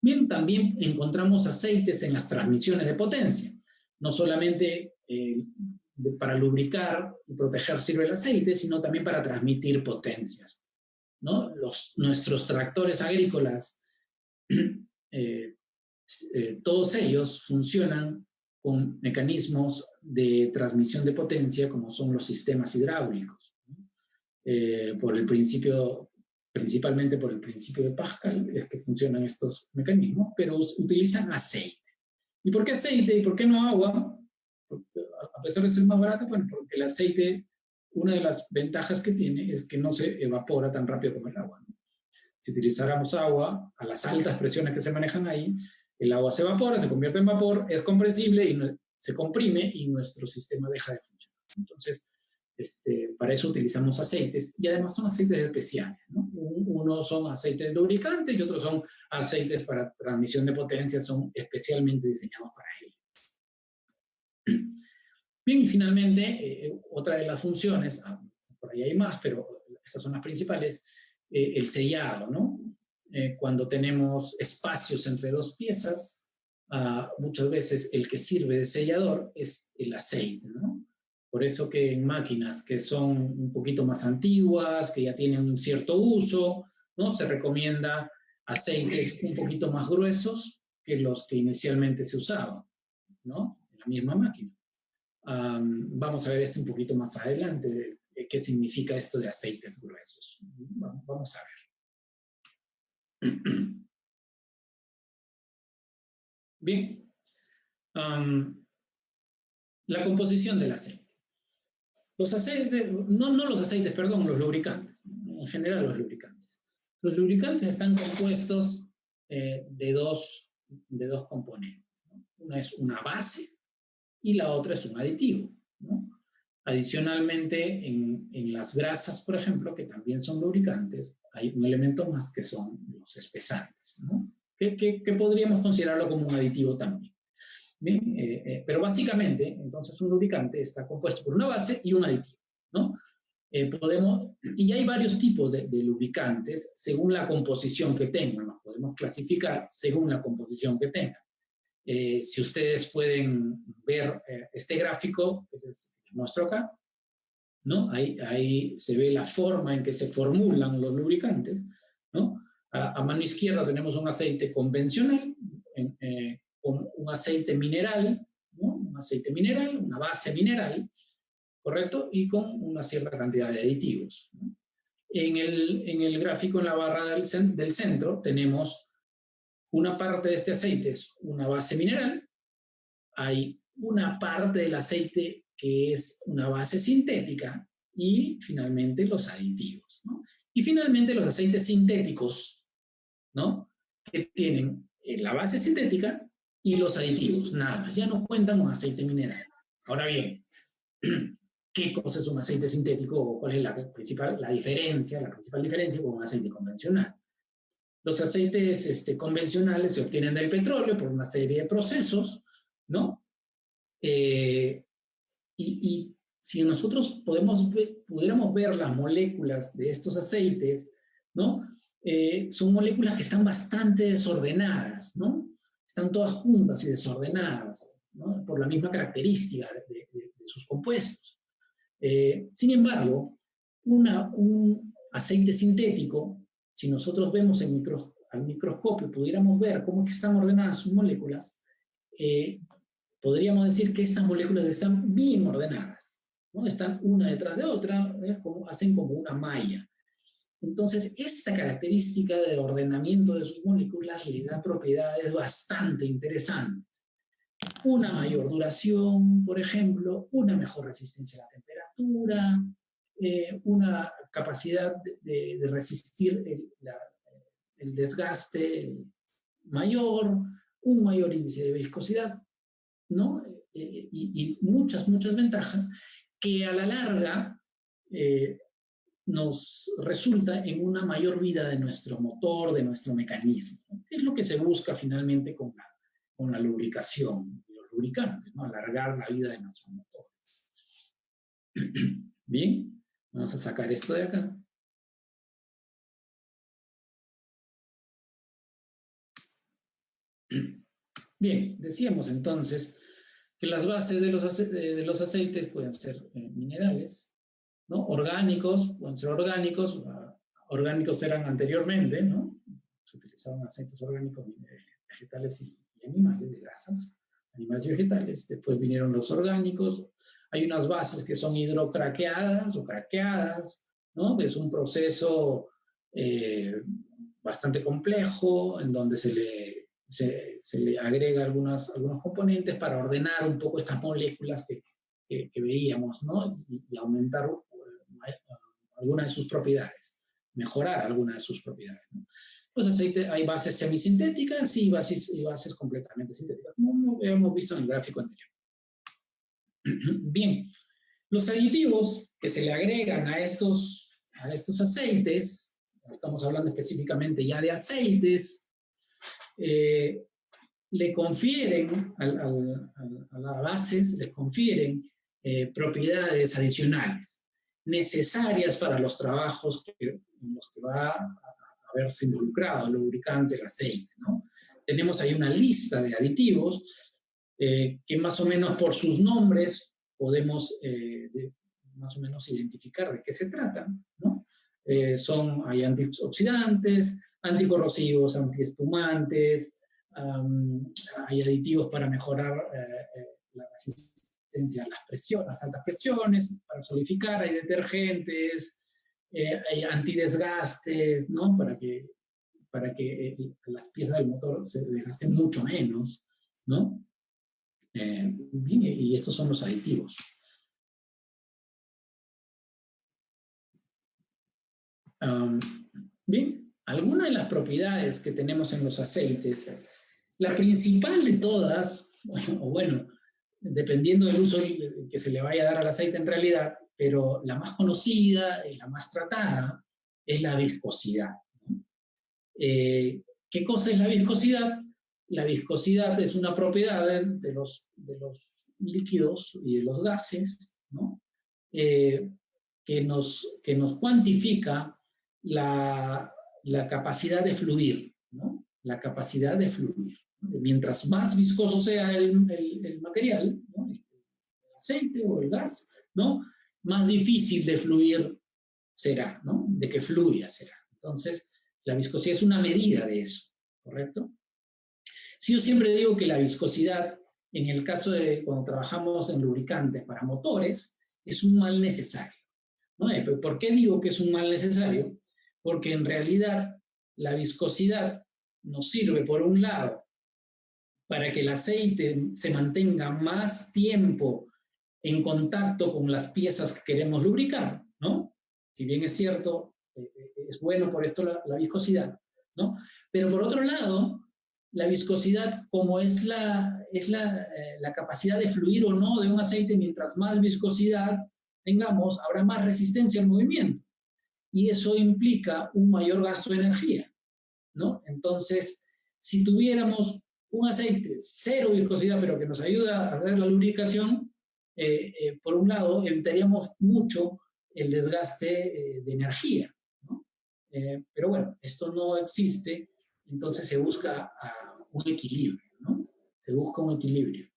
Bien, también encontramos aceites en las transmisiones de potencia. No solamente para lubricar y proteger sirve el aceite, sino también para transmitir potencias, ¿no? Nuestros tractores agrícolas, todos ellos funcionan con mecanismos de transmisión de potencia como son los sistemas hidráulicos, ¿no? por el principio, principalmente por el principio de Pascal, es que funcionan estos mecanismos, pero utilizan aceite. ¿Y por qué aceite? ¿Y por qué no agua? Porque, a pesar de ser más barata, bueno, porque el aceite, una de las ventajas que tiene es que no se evapora tan rápido como el agua, ¿no? Si utilizáramos agua a las altas presiones que se manejan ahí, el agua se evapora, se convierte en vapor, es compresible y se comprime y nuestro sistema deja de funcionar. Entonces, para eso utilizamos aceites, y además son aceites especiales, ¿no? Unos son aceites lubricantes y otros son aceites para transmisión de potencia, son especialmente diseñados para ello. Bien, y finalmente, otra de las funciones, por ahí hay más, pero estas son las principales, el sellado, ¿no? Cuando tenemos espacios entre dos piezas, muchas veces el que sirve de sellador es el aceite, ¿no? Por eso que en máquinas que son un poquito más antiguas, que ya tienen un cierto uso, ¿no? Se recomienda aceites un poquito más gruesos que los que inicialmente se usaban, ¿no? En la misma máquina. Vamos a ver esto un poquito más adelante, qué significa esto de aceites gruesos. Vamos a ver. Bien. La composición del aceite. Los aceites, no los aceites, perdón, los lubricantes. En general los lubricantes. Los lubricantes están compuestos de dos componentes, ¿no? Una es una base y la otra es un aditivo, ¿no? Adicionalmente, en las grasas, por ejemplo, que también son lubricantes, hay un elemento más que son los espesantes, ¿no? Que podríamos considerarlo como un aditivo también. ¿Bien? Pero básicamente, entonces, un lubricante está compuesto por una base y un aditivo, ¿no? Y hay varios tipos de lubricantes según la composición que tengan, los podemos clasificar según la composición que tengan. Si ustedes pueden ver este gráfico que les muestro acá, ¿no? Ahí se ve la forma en que se formulan los lubricantes, ¿no? A mano izquierda tenemos un aceite convencional, con un aceite mineral, ¿no? Un aceite mineral, una base mineral, ¿correcto? Y con una cierta cantidad de aditivos, ¿no? En el gráfico, en la barra del centro, tenemos una parte de este aceite, es una base mineral. Hay una parte del aceite que es una base sintética y finalmente los aditivos, ¿no? Y finalmente los aceites sintéticos, ¿no? Que tienen la base sintética y los aditivos, nada más. Ya no cuentan con aceite mineral. Ahora bien, ¿qué cosa es un aceite sintético? ¿Cuál es la principal diferencia con un aceite convencional? Los aceites convencionales se obtienen del petróleo por una serie de procesos, ¿no? Y si nosotros pudiéramos ver las moléculas de estos aceites, ¿no? Son moléculas que están bastante desordenadas, ¿no? Están todas juntas y desordenadas, ¿no? Por la misma característica de sus compuestos. Sin embargo, un aceite sintético, si nosotros vemos al microscopio, pudiéramos ver cómo es que están ordenadas sus moléculas, podríamos decir que estas moléculas están bien ordenadas, ¿no? Están una detrás de otra, hacen como una malla. Entonces, esta característica de ordenamiento de sus moléculas le da propiedades bastante interesantes. Una mayor duración, por ejemplo, una mejor resistencia a la temperatura, una capacidad de resistir el desgaste mayor, un mayor índice de viscosidad, ¿no? Y muchas ventajas que a la larga nos resulta en una mayor vida de nuestro motor, de nuestro mecanismo, ¿no? Es lo que se busca finalmente con la lubricación, los lubricantes, ¿no? Alargar la vida de nuestros motores. Bien, vamos a sacar esto de acá. Bien, decíamos entonces que las bases de los aceites pueden ser minerales, ¿no? Orgánicos, pueden ser orgánicos. Orgánicos eran anteriormente, ¿no? Se utilizaban aceites orgánicos, vegetales y animales, de grasas, animales y vegetales. Después vinieron los orgánicos. Hay unas bases que son hidrocraqueadas o craqueadas, ¿no? Que es un proceso bastante complejo, en donde se le agrega algunos componentes para ordenar un poco estas moléculas que veíamos, ¿no? Y aumentar algunas de sus propiedades, mejorar algunas de sus propiedades, ¿no? Los aceites, hay bases semisintéticas y bases completamente sintéticas, como hemos visto en el gráfico anterior. Bien, los aditivos que se le agregan a estos aceites, estamos hablando específicamente ya de aceites, le confieren a las bases, les confieren propiedades adicionales necesarias para los trabajos en los que va a haberse involucrado el lubricante, el aceite, ¿no? Tenemos ahí una lista de aditivos que más o menos por sus nombres podemos más o menos identificar de qué se tratan, ¿no? Hay antioxidantes, anticorrosivos, antiespumantes, hay aditivos para mejorar la resistencia a las altas presiones, para solidificar, hay detergentes, hay antidesgastes, ¿no? Para que las piezas del motor se desgasten mucho menos, ¿no? Bien, y estos son los aditivos. Bien, algunas de las propiedades que tenemos en los aceites, la principal de todas, o bueno, dependiendo del uso que se le vaya a dar al aceite en realidad, pero la más conocida y la más tratada es la viscosidad, ¿no? ¿Qué cosa es la viscosidad? La viscosidad es una propiedad de los líquidos y de los gases, ¿no? Que nos cuantifica la capacidad de fluir, ¿no? La capacidad de fluir. Mientras más viscoso sea el material, ¿no? El aceite o el gas, ¿no? Más difícil de fluir será, ¿no? De que fluya será. Entonces, la viscosidad es una medida de eso, ¿correcto? Sí, yo siempre digo que la viscosidad, en el caso de cuando trabajamos en lubricantes para motores, es un mal necesario, ¿no? ¿Por qué digo que es un mal necesario? Porque en realidad la viscosidad nos sirve, por un lado, para que el aceite se mantenga más tiempo en contacto con las piezas que queremos lubricar, ¿no? Si bien es cierto, es bueno por esto la viscosidad, ¿no? Pero por otro lado, la viscosidad, como es la capacidad de fluir o no de un aceite, mientras más viscosidad tengamos, habrá más resistencia al movimiento. Y eso implica un mayor gasto de energía, ¿no? Entonces, si tuviéramos un aceite cero viscosidad, pero que nos ayuda a hacer la lubricación, por un lado, evitaríamos mucho el desgaste de energía, ¿no? Pero bueno, esto no existe, entonces se busca un equilibrio, ¿no? Se busca un equilibrio.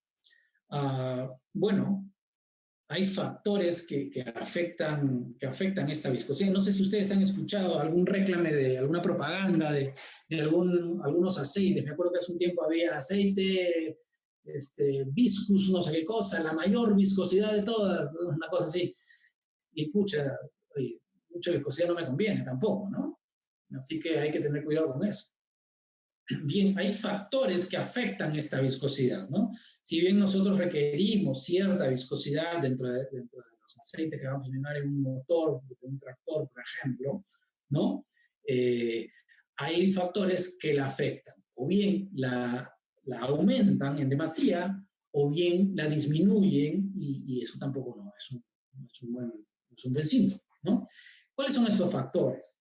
Bueno, hay factores que afectan esta viscosidad. No sé si ustedes han escuchado algún réclame de alguna propaganda de algunos aceites. Me acuerdo que hace un tiempo había aceite, viscus, no sé qué cosa, la mayor viscosidad de todas, una cosa así. Y pucha, oye, mucha viscosidad no me conviene tampoco, ¿no? Así que hay que tener cuidado con eso. Bien, hay factores que afectan esta viscosidad, ¿no? Si bien nosotros requerimos cierta viscosidad dentro de los aceites que vamos a funcionar en un motor, en un tractor, por ejemplo, ¿no? Hay factores que la afectan. O bien la aumentan en demasía, o bien la disminuyen, y eso tampoco no es un buen síntoma, ¿no? ¿Cuáles son estos factores?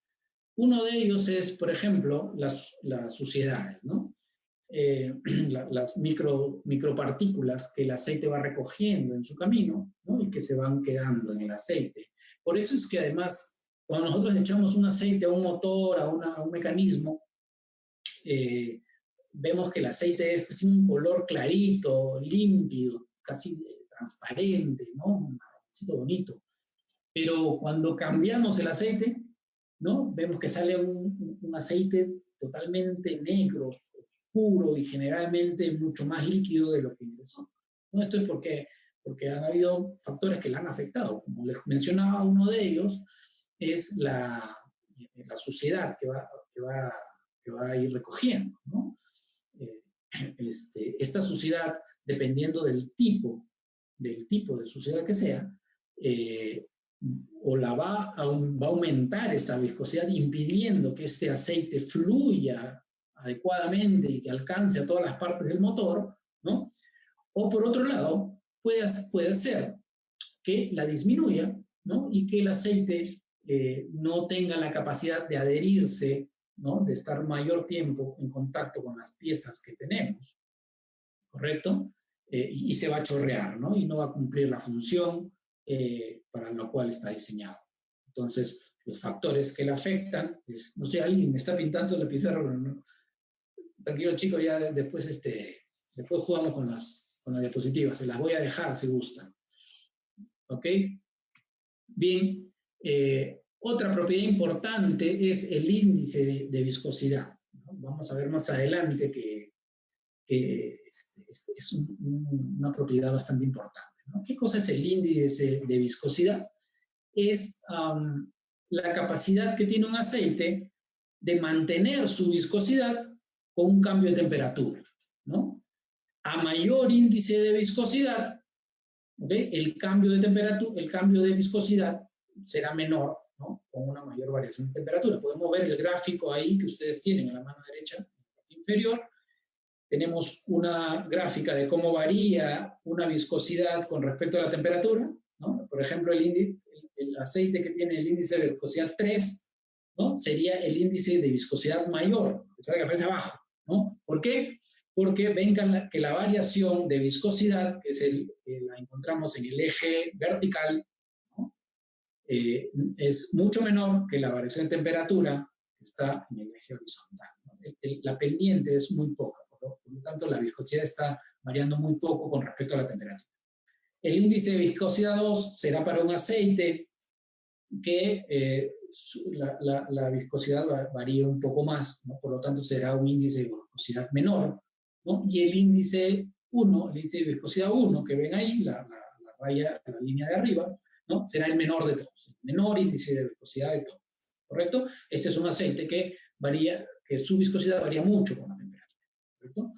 Uno de ellos es, por ejemplo, las suciedades, ¿no? Las micropartículas que el aceite va recogiendo en su camino, ¿no? Y que se van quedando en el aceite. Por eso es que además, cuando nosotros echamos un aceite a un motor, a un mecanismo, vemos que el aceite es un color clarito, límpido, casi transparente, ¿no? Un marroncito bonito. Pero cuando cambiamos el aceite, ¿no? Vemos que sale un aceite totalmente negro, oscuro y generalmente mucho más líquido de lo que ingresó. ¿No? Esto es porque han habido factores que la han afectado. Como les mencionaba, uno de ellos es la suciedad que va a ir recogiendo, ¿no? Esta suciedad, dependiendo del tipo de suciedad que sea, o va a aumentar esta viscosidad, impidiendo que este aceite fluya adecuadamente y que alcance a todas las partes del motor, ¿no? O por otro lado, puede ser que la disminuya, ¿no? Y que el aceite no tenga la capacidad de adherirse, ¿no? De estar mayor tiempo en contacto con las piezas que tenemos, ¿correcto? Y se va a chorrear, ¿no? Y no va a cumplir la función para la cual está diseñado. Entonces, los factores que le afectan, no sé, alguien me está pintando la pizarra, pero no. Tranquilo, chicos, ya después jugamos con las diapositivas, se las voy a dejar si gustan. ¿Ok? Bien, otra propiedad importante es el índice de viscosidad, ¿no? Vamos a ver más adelante que es una propiedad bastante importante, ¿no? ¿Qué cosa es el índice de viscosidad? Es la capacidad que tiene un aceite de mantener su viscosidad con un cambio de temperatura, ¿no? A mayor índice de viscosidad, ¿okay? El cambio de temperatura, el cambio de viscosidad será menor, ¿no? Con una mayor variación de temperatura. Podemos ver el gráfico ahí que ustedes tienen en la mano derecha, en la parte inferior. Tenemos una gráfica de cómo varía una viscosidad con respecto a la temperatura, ¿no? Por ejemplo, el aceite que tiene el índice de viscosidad 3, ¿no? Sería el índice de viscosidad mayor, que aparece abajo, ¿no? ¿Por qué? Porque ven que la variación de viscosidad, que la encontramos en el eje vertical, ¿no? Es mucho menor que la variación de temperatura que está en el eje horizontal, ¿no? La pendiente es muy poca, por lo tanto la viscosidad está variando muy poco con respecto a la temperatura. El índice de viscosidad 2 será para un aceite que la viscosidad varía un poco más, ¿no? Por lo tanto será un índice de viscosidad menor, ¿no? Y el índice 1, el índice de viscosidad 1 que ven ahí, la raya, la línea de arriba, ¿no? Será el menor de todos, el menor índice de viscosidad de todos, ¿correcto? Este es un aceite que su viscosidad varía mucho con la temperatura, ¿correcto?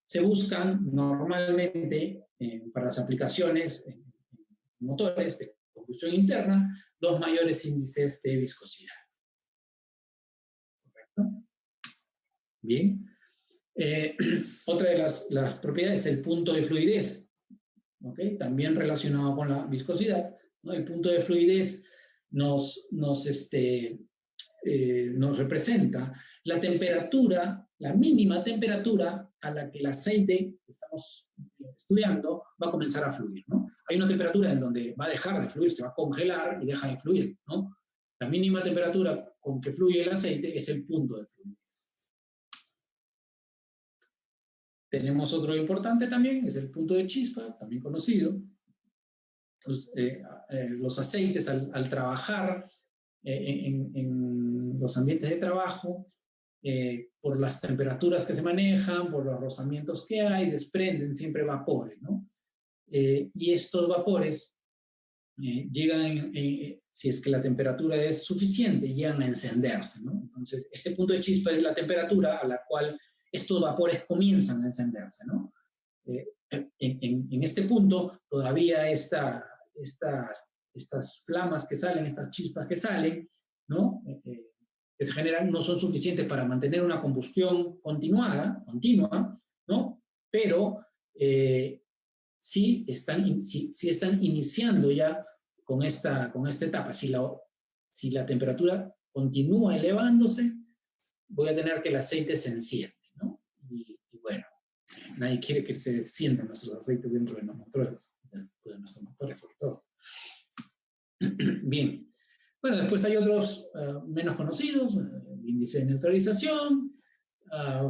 Se buscan normalmente para las aplicaciones en motores de combustión interna los mayores índices de viscosidad. ¿Correcto? Bien. Otra de las propiedades es el punto de fluidez, ¿okay? También relacionado con la viscosidad, ¿no? El punto de fluidez nos representa la temperatura, la mínima temperatura a la que el aceite que estamos estudiando va a comenzar a fluir, ¿no? Hay una temperatura en donde va a dejar de fluir, se va a congelar y deja de fluir, ¿no? La mínima temperatura con que fluye el aceite es el punto de fluidez. Tenemos otro importante también, es el punto de chispa, también conocido. Los aceites al trabajar en los ambientes de trabajo, por las temperaturas que se manejan, por los rozamientos que hay, desprenden siempre vapores, ¿no? Y estos vapores llegan, si es que la temperatura es suficiente, llegan a encenderse, ¿no? Entonces, este punto de chispa es la temperatura a la cual estos vapores comienzan a encenderse, ¿no? En este punto, todavía estas flamas que salen, estas chispas que salen, ¿no? Que se generan, no son suficientes para mantener una combustión continua, ¿no? Pero sí están iniciando ya con esta etapa. Si la temperatura continúa elevándose, voy a tener que el aceite se enciende, ¿no? Y bueno, nadie quiere que se enciendan nuestros aceites dentro de los motores, sobre todo. Bien. Bueno, después hay otros menos conocidos, el índice de neutralización,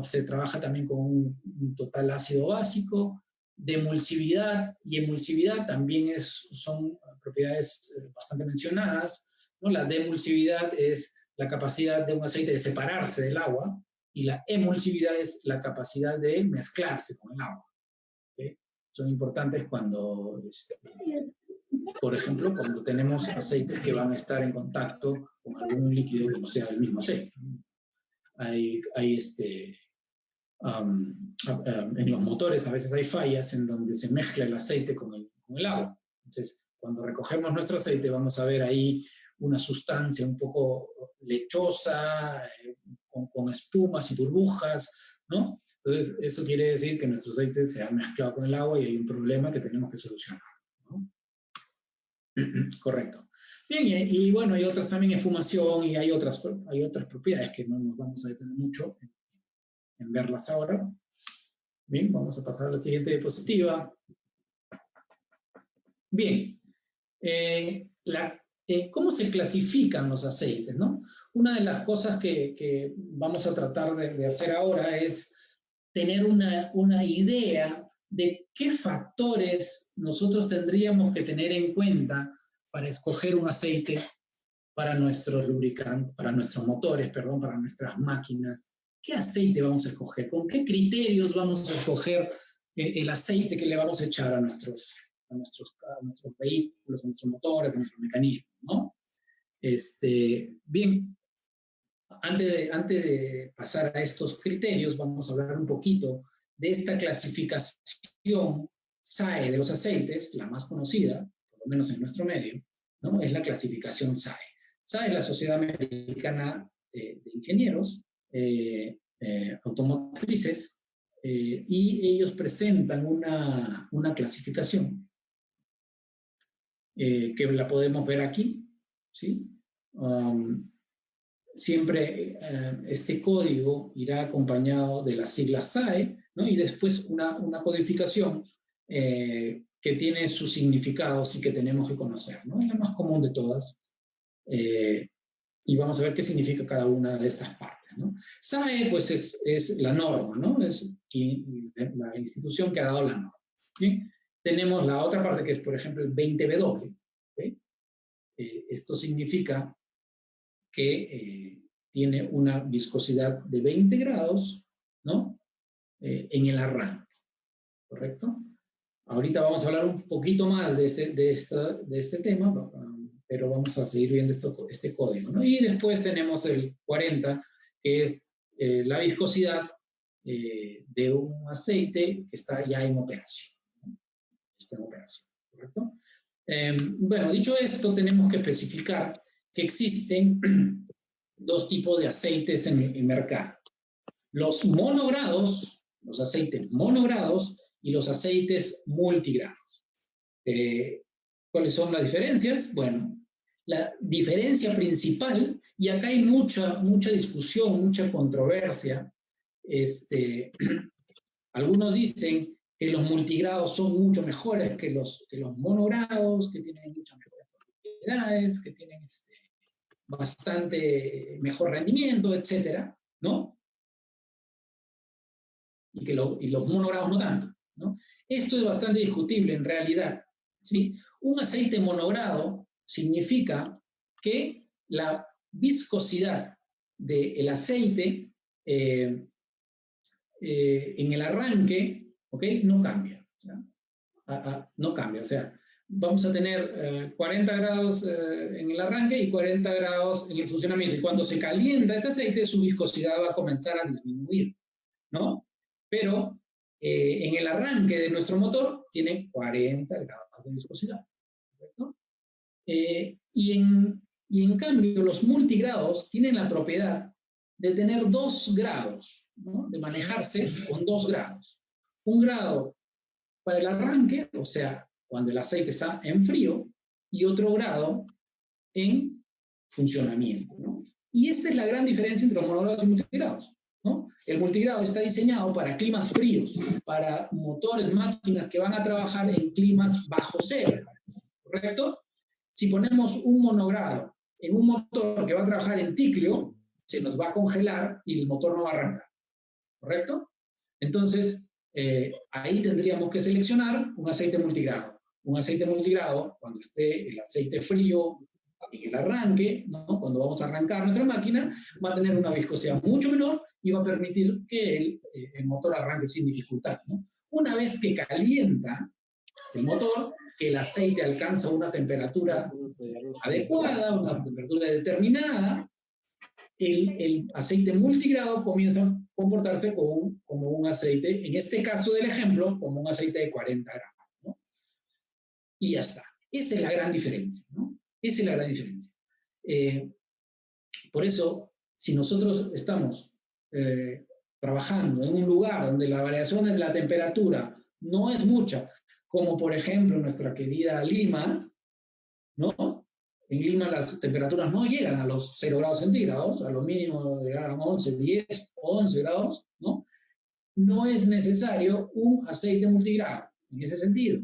se trabaja también con un total ácido básico, de emulsividad, y emulsividad también son propiedades bastante mencionadas, ¿no? La demulsividad es la capacidad de un aceite de separarse del agua, y la emulsividad es la capacidad de mezclarse con el agua, ¿okay? Son importantes cuando por ejemplo, cuando tenemos aceites que van a estar en contacto con algún líquido que no sea el mismo aceite. Hay en los motores a veces hay fallas en donde se mezcla el aceite con el agua. Entonces, cuando recogemos nuestro aceite vamos a ver ahí una sustancia un poco lechosa, con espumas y burbujas, ¿no? Entonces, eso quiere decir que nuestro aceite se ha mezclado con el agua y hay un problema que tenemos que solucionar, ¿no? Correcto. Bien, y bueno, hay otras también, esfumación, y hay otras propiedades que no nos vamos a detener mucho en verlas ahora. Bien, vamos a pasar a la siguiente diapositiva. Bien, ¿cómo se clasifican los aceites, no? Una de las cosas que vamos a tratar de hacer ahora es tener una idea de qué factores nosotros tendríamos que tener en cuenta para escoger un aceite para nuestros lubricantes, para nuestros motores, perdón, para nuestras máquinas. ¿Qué aceite vamos a escoger? ¿Con qué criterios vamos a escoger el aceite que le vamos a echar a nuestros vehículos, a nuestros motores, a nuestros mecanismos, ¿no? Bien, antes de pasar a estos criterios, vamos a hablar un poquito de esta clasificación SAE de los aceites, la más conocida, por lo menos en nuestro medio, ¿no? Es la clasificación SAE. SAE es la Sociedad Americana de Ingenieros Automotrices, y ellos presentan una clasificación que la podemos ver aquí, ¿sí? Siempre este código irá acompañado de las siglas SAE, ¿no? Y después una codificación que tiene sus significados y que tenemos que conocer, ¿no? Es la más común de todas. Y vamos a ver qué significa cada una de estas partes, ¿no? SAE, pues, es la norma, ¿no? Es la institución que ha dado la norma, ¿sí? Tenemos la otra parte que es, por ejemplo, el 20W, ¿okay? Esto significa que tiene una viscosidad de 20 grados, ¿no? En el arranque, ¿correcto? Ahorita vamos a hablar un poquito más de este tema, pero vamos a seguir viendo este código, ¿no? Y después tenemos el 40, que es la viscosidad de un aceite que está ya en operación, ¿no? Está en operación, ¿correcto? Bueno, dicho esto, tenemos que especificar que existen dos tipos de aceites en el mercado. Los monogrados, los aceites monogrados, y los aceites multigrados. ¿Cuáles son las diferencias? Bueno, la diferencia principal, y acá hay mucha discusión, mucha controversia. Algunos dicen que los multigrados son mucho mejores que los monogrados, que tienen muchas mejores propiedades, que tienen bastante mejor rendimiento, etcétera, ¿no? Y los monogrados no tanto, ¿no? Esto es bastante discutible en realidad, ¿sí? Un aceite monogrado significa que la viscosidad del aceite en el arranque, ¿ok? No cambia, no cambia, o sea, vamos a tener 40 grados en el arranque y 40 grados en el funcionamiento, y cuando se calienta este aceite su viscosidad va a comenzar a disminuir, ¿no? Pero en el arranque de nuestro motor tiene 40 grados de viscosidad, ¿correcto? Y en cambio los multigrados tienen la propiedad de tener 2 grados, ¿no? De manejarse con 2 grados. Un grado para el arranque, o sea, cuando el aceite está en frío, y otro grado en funcionamiento, ¿no? Y esta es la gran diferencia entre los monogrados y multigrados, ¿no? El multigrado está diseñado para climas fríos, para motores, máquinas que van a trabajar en climas bajo cero, ¿correcto? Si ponemos un monogrado en un motor que va a trabajar en ticlio, se nos va a congelar y el motor no va a arrancar, ¿correcto? Entonces, ahí tendríamos que seleccionar un aceite multigrado. Un aceite multigrado, cuando esté el aceite frío en el arranque, ¿no? Cuando vamos a arrancar nuestra máquina, va a tener una viscosidad mucho menor y va a permitir que el motor arranque sin dificultad, ¿no? Una vez que calienta, el motor, que el aceite alcanza una temperatura adecuada, una temperatura determinada, el aceite multigrado comienza a comportarse como un aceite, en este caso del ejemplo, como un aceite de 40 gramos, ¿no? Y ya está. Esa es la gran diferencia, ¿no? Esa es la gran diferencia. Por eso, si nosotros estamos trabajando en un lugar donde la variación de la temperatura no es mucha, como por ejemplo nuestra querida Lima, ¿no? En Lima las temperaturas no llegan a los 0 grados centígrados, a lo mínimo llegan a 11, 10, 11 grados, ¿no? No es necesario un aceite multigrado, en ese sentido,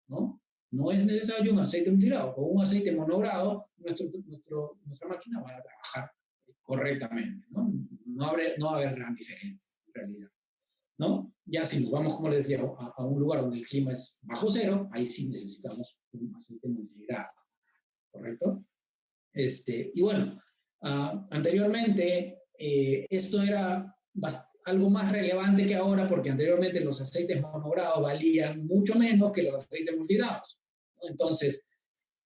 ¿no? No es necesario un aceite multigrado. Con un aceite monogrado, nuestra máquina va a trabajar correctamente, ¿no? No va a haber gran diferencia, en realidad, ¿no? Ya si nos vamos, como les decía, a un lugar donde el clima es bajo cero, ahí sí necesitamos un aceite multigrado, ¿correcto? Y bueno, anteriormente esto era algo más relevante que ahora, porque anteriormente los aceites monogrados valían mucho menos que los aceites multigrados, ¿no? Entonces,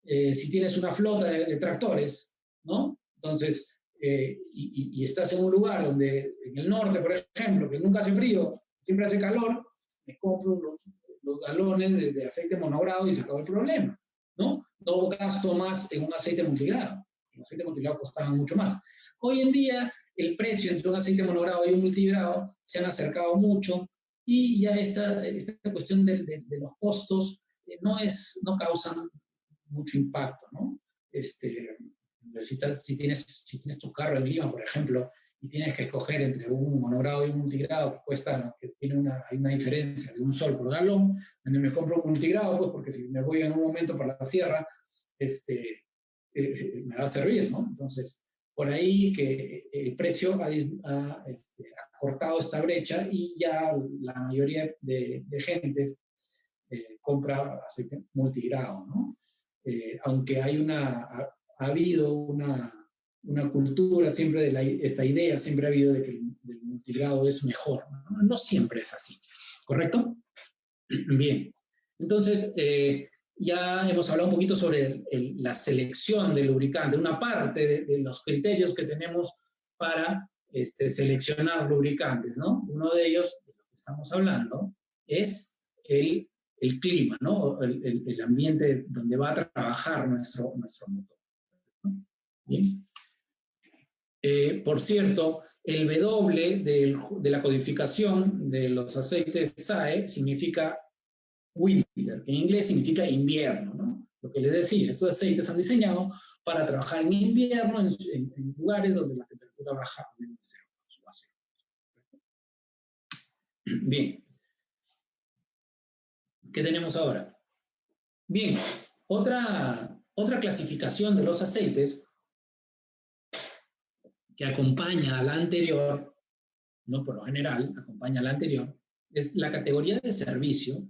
si tienes una flota de tractores, ¿no? Entonces, y estás en un lugar donde, en el norte, por ejemplo, que nunca hace frío, siempre hace calor, me compro los galones de aceite monogrado y se acabó el problema, ¿no? No gasto más en un aceite multigrado. El aceite multigrado costaba mucho más. Hoy en día, el precio entre un aceite monogrado y un multigrado se han acercado mucho y ya esta cuestión de los costos no causan mucho impacto, ¿no? Si tienes tu carro en Lima, por ejemplo, y tienes que escoger entre un monogrado y un multigrado que hay una diferencia de $1 por galón, donde me compro un multigrado, pues porque si me voy en un momento por la sierra, me va a servir, ¿no? Entonces, por ahí que el precio ha cortado esta brecha y ya la mayoría de gentes compra aceite multigrado, ¿no? Aunque ha habido una cultura siempre esta idea siempre ha habido de que el multigrado es mejor, ¿no? No siempre es así, ¿correcto? Bien, entonces ya hemos hablado un poquito sobre la selección del lubricante, una parte de los criterios que tenemos para seleccionar lubricantes, ¿no? Uno de ellos, de los que estamos hablando, es el clima, ¿no? El ambiente donde va a trabajar nuestro motor, ¿no? Bien. Por cierto, el W de la codificación de los aceites SAE significa winter, que en inglés significa invierno, ¿no? Lo que les decía, estos aceites se han diseñado para trabajar en invierno en lugares donde la temperatura baja a menos de 0 grados. Bien. ¿Qué tenemos ahora? Bien, otra clasificación de los aceites que acompaña a la anterior, no por lo general, acompaña a la anterior, es la categoría de servicio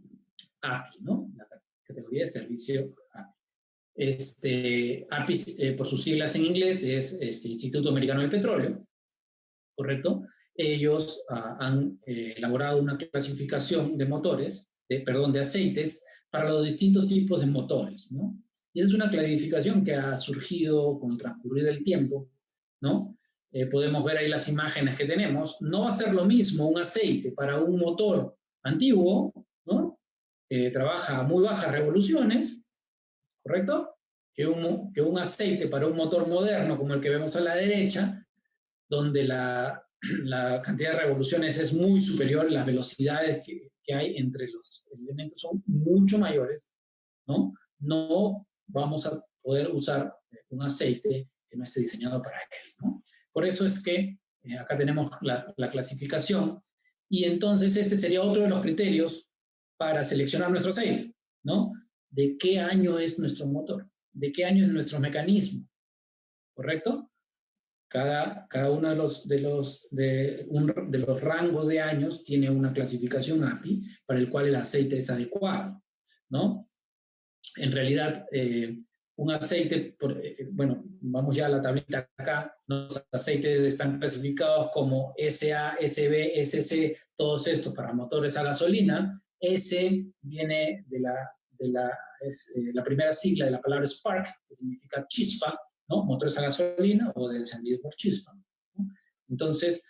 API, ¿no? La categoría de servicio API. API, por sus siglas en inglés, es Instituto Americano del Petróleo, ¿correcto? Ellos han elaborado una clasificación de motores, de aceites, para los distintos tipos de motores, ¿no? Y esa es una clasificación que ha surgido con el transcurrir del tiempo, ¿no? Podemos ver ahí las imágenes que tenemos. No va a ser lo mismo un aceite para un motor antiguo, ¿no? Trabaja a muy bajas revoluciones, ¿correcto? Que un aceite para un motor moderno como el que vemos a la derecha, donde la cantidad de revoluciones es muy superior, las velocidades que hay entre los elementos son mucho mayores, ¿no? No vamos a poder usar un aceite que no esté diseñado para él, ¿no? Por eso es que acá tenemos la clasificación y entonces este sería otro de los criterios para seleccionar nuestro aceite, ¿no? ¿De qué año es nuestro motor? ¿De qué año es nuestro mecanismo? ¿Correcto? Cada uno de los rangos de años tiene una clasificación API para el cual el aceite es adecuado, ¿no? En realidad, un aceite, bueno, vamos ya a la tablita acá, los aceites están clasificados como SA, SB, SC, todos estos para motores a gasolina. S viene de la la primera sigla de la palabra spark, que significa chispa, ¿no? Motores a gasolina o de encendido por chispa, ¿no? Entonces,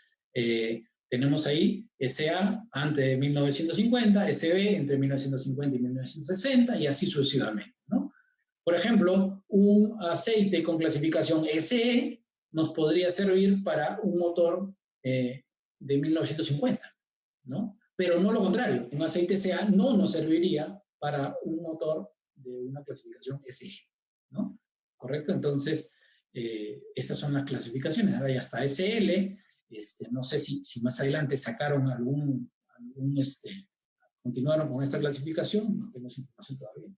tenemos ahí SA antes de 1950, SB entre 1950 y 1960, y así sucesivamente, ¿no? Por ejemplo, un aceite con clasificación SE nos podría servir para un motor de 1950, ¿no? Pero no lo contrario, un aceite SA no nos serviría para un motor de una clasificación SE, ¿no? ¿Correcto? Entonces, estas son las clasificaciones. Hay hasta SL, no sé si más adelante sacaron continuaron con esta clasificación, no tengo esa información todavía.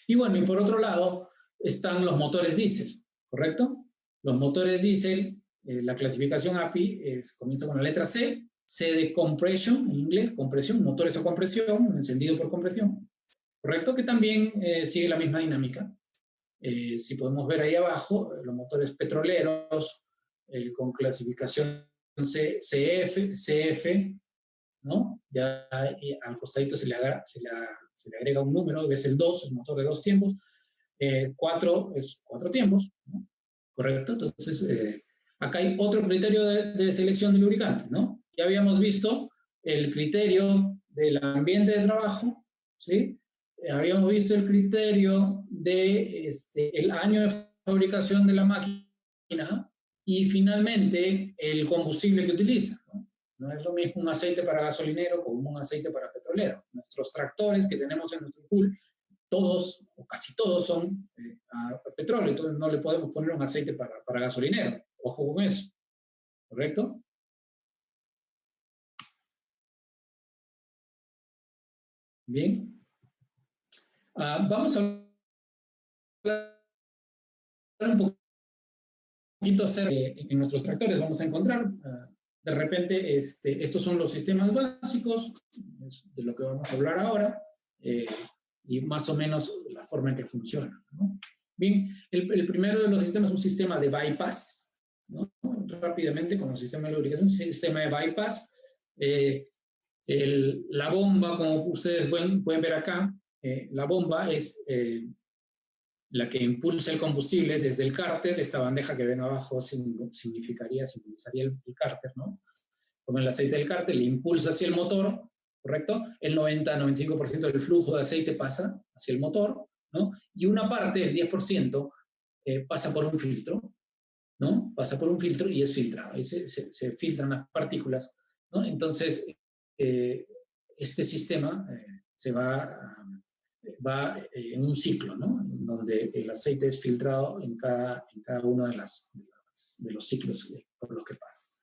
Y bueno, y por otro lado están los motores diésel, ¿correcto? Los motores diésel, la clasificación API comienza con la letra C, C de compression, en inglés, compresión, motores a compresión, encendido por compresión, ¿correcto? Que también sigue la misma dinámica. Si podemos ver ahí abajo, los motores petroleros con clasificación CF, ¿no? Ya al costadito se le agrega un número, que es el 2, el motor de 2 tiempos. 4 es 4 tiempos, ¿no? ¿Correcto? Entonces, acá hay otro criterio de selección de lubricantes, ¿no? Ya habíamos visto el criterio del ambiente de trabajo, ¿sí? Habíamos visto el criterio de el año de fabricación de la máquina y finalmente el combustible que utiliza, ¿no? No es lo mismo un aceite para gasolinero como un aceite para petrolero. Nuestros tractores que tenemos en nuestro pool, todos o casi todos son a petróleo, entonces no le podemos poner un aceite para gasolinero. Ojo con eso, ¿correcto? Bien. Vamos a hablar un poquito acerca en nuestros tractores. Vamos a encontrar, de repente, estos son los sistemas básicos, de lo que vamos a hablar ahora, y más o menos la forma en que funcionan, ¿no? Bien, el primero de los sistemas es un sistema de bypass, ¿no? Rápidamente, con el sistema de lubricación, un sistema de bypass. La bomba, como ustedes pueden ver acá, la bomba es la que impulsa el combustible desde el cárter. Esta bandeja que ven abajo simbolizaría el cárter, ¿no? Como el aceite del cárter le impulsa hacia el motor, ¿correcto? El 90-95% del flujo de aceite pasa hacia el motor, ¿no? Y una parte, el 10%, pasa por un filtro, ¿no? Pasa por un filtro y es filtrado. Ahí se filtran las partículas, ¿no? Entonces, este sistema se va en un ciclo, ¿no? Donde el aceite es filtrado en cada uno de los ciclos por los que pasa.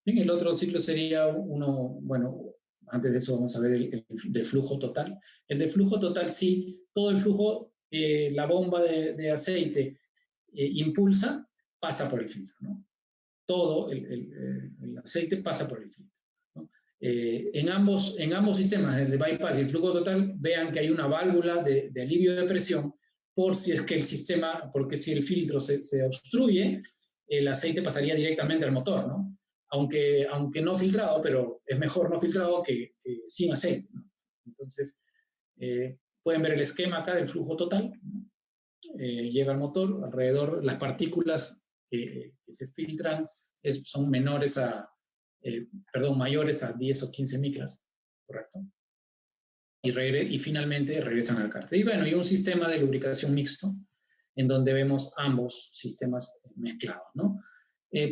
Bien, el otro ciclo sería uno, bueno, antes de eso vamos a ver el de flujo total. El de flujo total, sí, todo el flujo, la bomba de aceite impulsa, pasa por el filtro, ¿no? Todo el aceite pasa por el filtro, ¿no? En ambos sistemas, el de bypass y el flujo total, vean que hay una válvula de alivio de presión por si es que el sistema, porque si el filtro se obstruye, el aceite pasaría directamente al motor, ¿no? Aunque no filtrado, pero es mejor no filtrado que sin aceite, ¿no? Entonces, pueden ver el esquema acá del flujo total, ¿no? Llega al motor, alrededor las partículas que se filtran son mayores a 10 o 15 micras, ¿correcto? Y finalmente regresan al cárter. Y bueno, y un sistema de lubricación mixto, en donde vemos ambos sistemas mezclados, ¿no?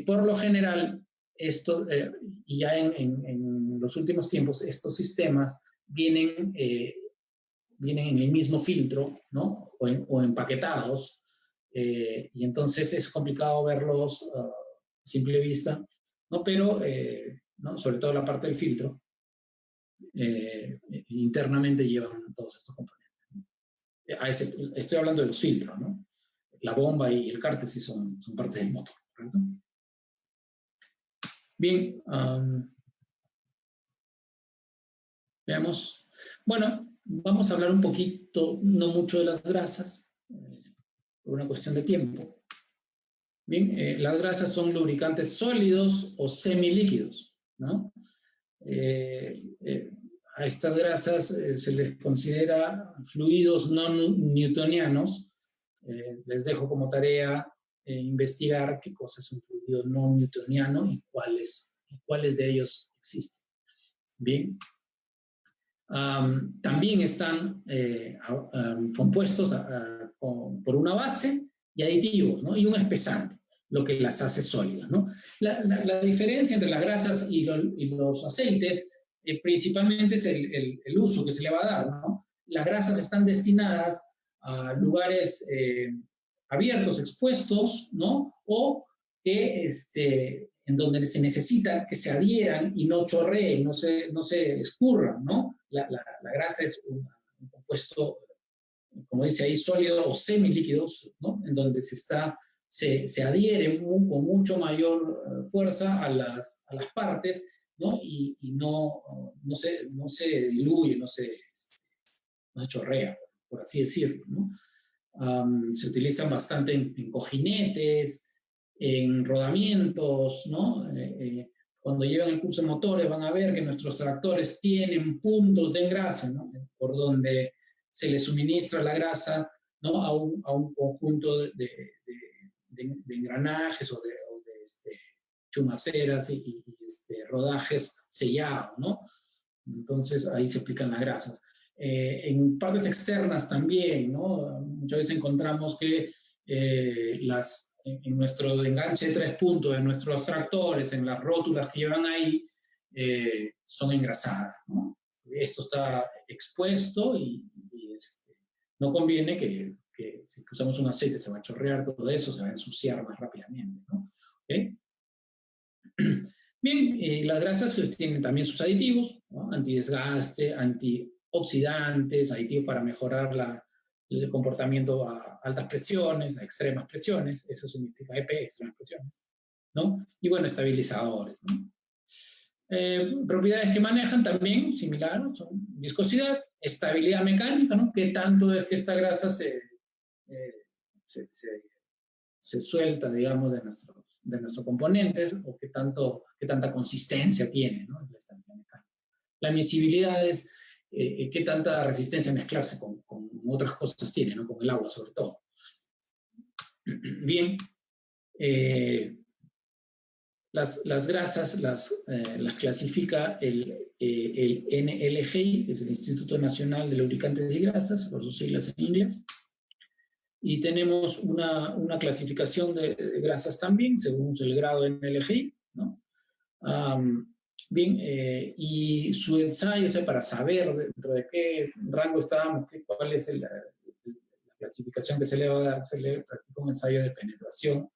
Por lo general, y ya en los últimos tiempos, estos sistemas vienen en el mismo filtro, ¿no? O empaquetados, y entonces es complicado verlos a simple vista, ¿no? Pero, ¿no? Sobre todo la parte del filtro, internamente llevan todos estos componentes, ¿no? Estoy hablando de los filtros, ¿no? La bomba y el cárter sí son parte del motor, ¿correcto? Bien, veamos. Bueno, vamos a hablar un poquito, no mucho de las grasas, por una cuestión de tiempo. Bien, las grasas son lubricantes sólidos o semilíquidos, ¿no? a estas grasas se les considera fluidos no newtonianos. Les dejo como tarea investigar qué cosa es un fluido no newtoniano y cuáles de ellos existen. Bien. También están compuestos por una base y aditivos, ¿no? Y un espesante, lo que las hace sólidas, ¿no? La diferencia entre las grasas y los aceites principalmente es el uso que se le va a dar, ¿no? Las grasas están destinadas a lugares abiertos, expuestos, ¿no? O que en donde se necesita que se adhieran y no chorreen, no se escurran, ¿no? La grasa es un compuesto, como dice ahí, sólido o semilíquido, ¿no? En donde se adhiere con mucho mayor fuerza a las partes, ¿no? Y no se diluye, no se chorrea, por así decirlo, ¿no? Se utilizan bastante en cojinetes, en rodamientos, ¿no? Cuando llevan el curso de motores van a ver que nuestros tractores tienen puntos de engrase, ¿no? Por donde se les suministra la grasa, ¿no? a un conjunto de engranajes o de chumaceras y rodajes sellados, ¿no? Entonces ahí se aplican las grasas. En partes externas también, ¿no? Muchas veces encontramos que en nuestro enganche de 3 puntos de nuestros tractores, en las rótulas que llevan ahí, son engrasadas, ¿no? Esto está expuesto y no conviene que si usamos un aceite se va a chorrear todo eso, se va a ensuciar más rápidamente, ¿no? ¿Okay? Bien, las grasas tienen también sus aditivos, ¿no? Antidesgaste, antioxidantes, aditivos para mejorar el comportamiento a altas presiones, a extremas presiones, eso significa EP, extremas presiones, ¿no? Y bueno, estabilizadores, ¿no? Propiedades que manejan también, similar, ¿no? Son viscosidad, estabilidad mecánica, ¿no? ¿Qué tanto es que esta grasa se suelta, digamos, de nuestros componentes, o qué tanta consistencia tiene, ¿no? La estabilidad mecánica. La miscibilidad es qué tanta resistencia a mezclarse con otras cosas tiene, ¿no? Con el agua sobre todo. Bien, las grasas las clasifica el NLGI, que es el Instituto Nacional de Lubricantes y Grasas, por sus siglas en inglés. Y tenemos una clasificación de grasas también, según el grado de NLGI, ¿no? Bien, y su ensayo, o sea, para saber dentro de qué rango estábamos, cuál es la clasificación que se le va a dar, se le practica un ensayo de penetración,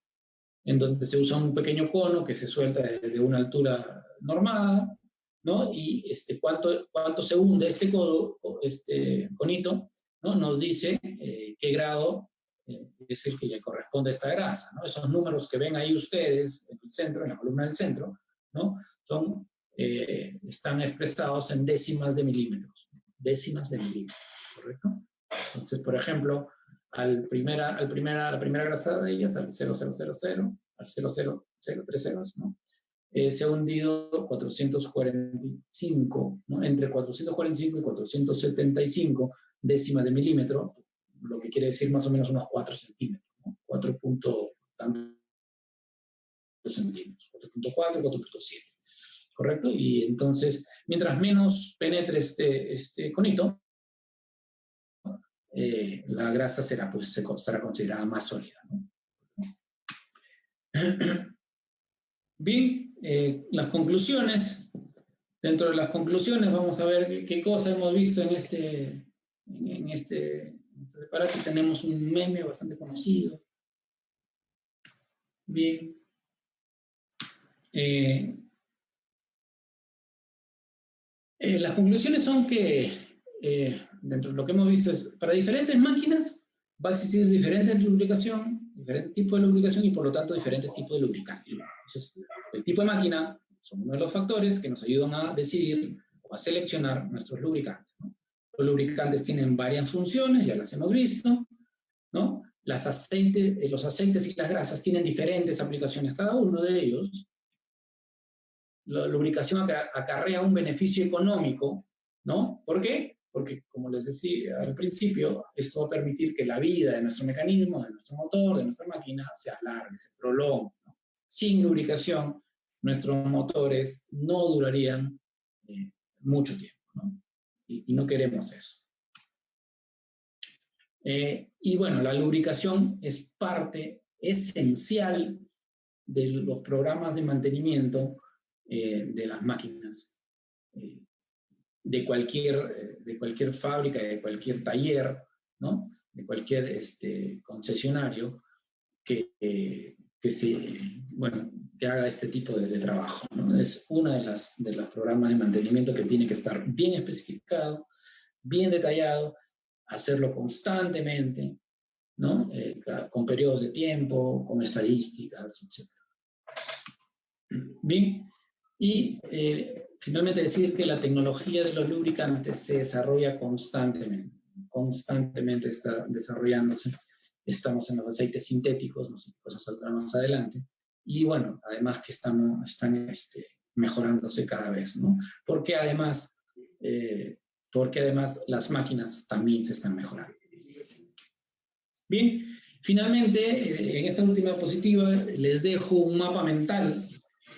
en donde se usa un pequeño cono que se suelta de una altura normada, ¿no? Y cuánto se hunde este conito, ¿no? Nos dice qué grado es el que le corresponde a esta grasa, ¿no? Esos números que ven ahí ustedes en el centro, en la columna del centro, ¿no? Están expresados en décimas de milímetros, ¿correcto? Entonces, por ejemplo, la primera grasa de ellas, al 0,000, al 0,0030, ¿no? Se ha hundido 445, ¿no? Entre 445 y 475 décimas de milímetro, lo que quiere decir más o menos unos 4 centímetros, ¿no? 4 centímetros, 4.4, 4.7, ¿correcto? Y entonces, mientras menos penetre este conito, la grasa será considerada más sólida, ¿no? Bien, las conclusiones. Dentro de las conclusiones vamos a ver qué cosa hemos visto en este separado. Tenemos un meme bastante conocido. Bien. Las conclusiones son que dentro de lo que hemos visto es, para diferentes máquinas va a existir diferente lubricación, diferente tipo de lubricación y por lo tanto diferentes tipos de lubricantes. Entonces, el tipo de máquina son uno de los factores que nos ayudan a decidir o a seleccionar nuestros lubricantes, ¿no? Los lubricantes tienen varias funciones, ya las hemos visto, ¿no? Los aceites y las grasas tienen diferentes aplicaciones cada uno de ellos. La lubricación acarrea un beneficio económico, ¿no? ¿Por qué? Porque, como les decía al principio, esto va a permitir que la vida de nuestro mecanismo, de nuestro motor, de nuestra máquina, se alargue, se prolongue, ¿no? Sin lubricación, nuestros motores no durarían mucho tiempo, ¿no? Y no queremos eso. Y bueno, la lubricación es parte esencial de los programas de mantenimiento de las máquinas, de cualquier fábrica, de cualquier taller, ¿no? De cualquier concesionario que haga este tipo de trabajo, ¿no? Es una de los programas de mantenimiento que tiene que estar bien especificado, bien detallado, hacerlo constantemente, ¿no? Con periodos de tiempo, con estadísticas, etc. Bien, y finalmente decir que la tecnología de los lubricantes se desarrolla constantemente está desarrollándose. Estamos en los aceites sintéticos, no sé, cosas saldrán más adelante, y bueno, además que están mejorándose cada vez, ¿no? Porque además las máquinas también se están mejorando. Bien, finalmente, en esta última diapositiva les dejo un mapa mental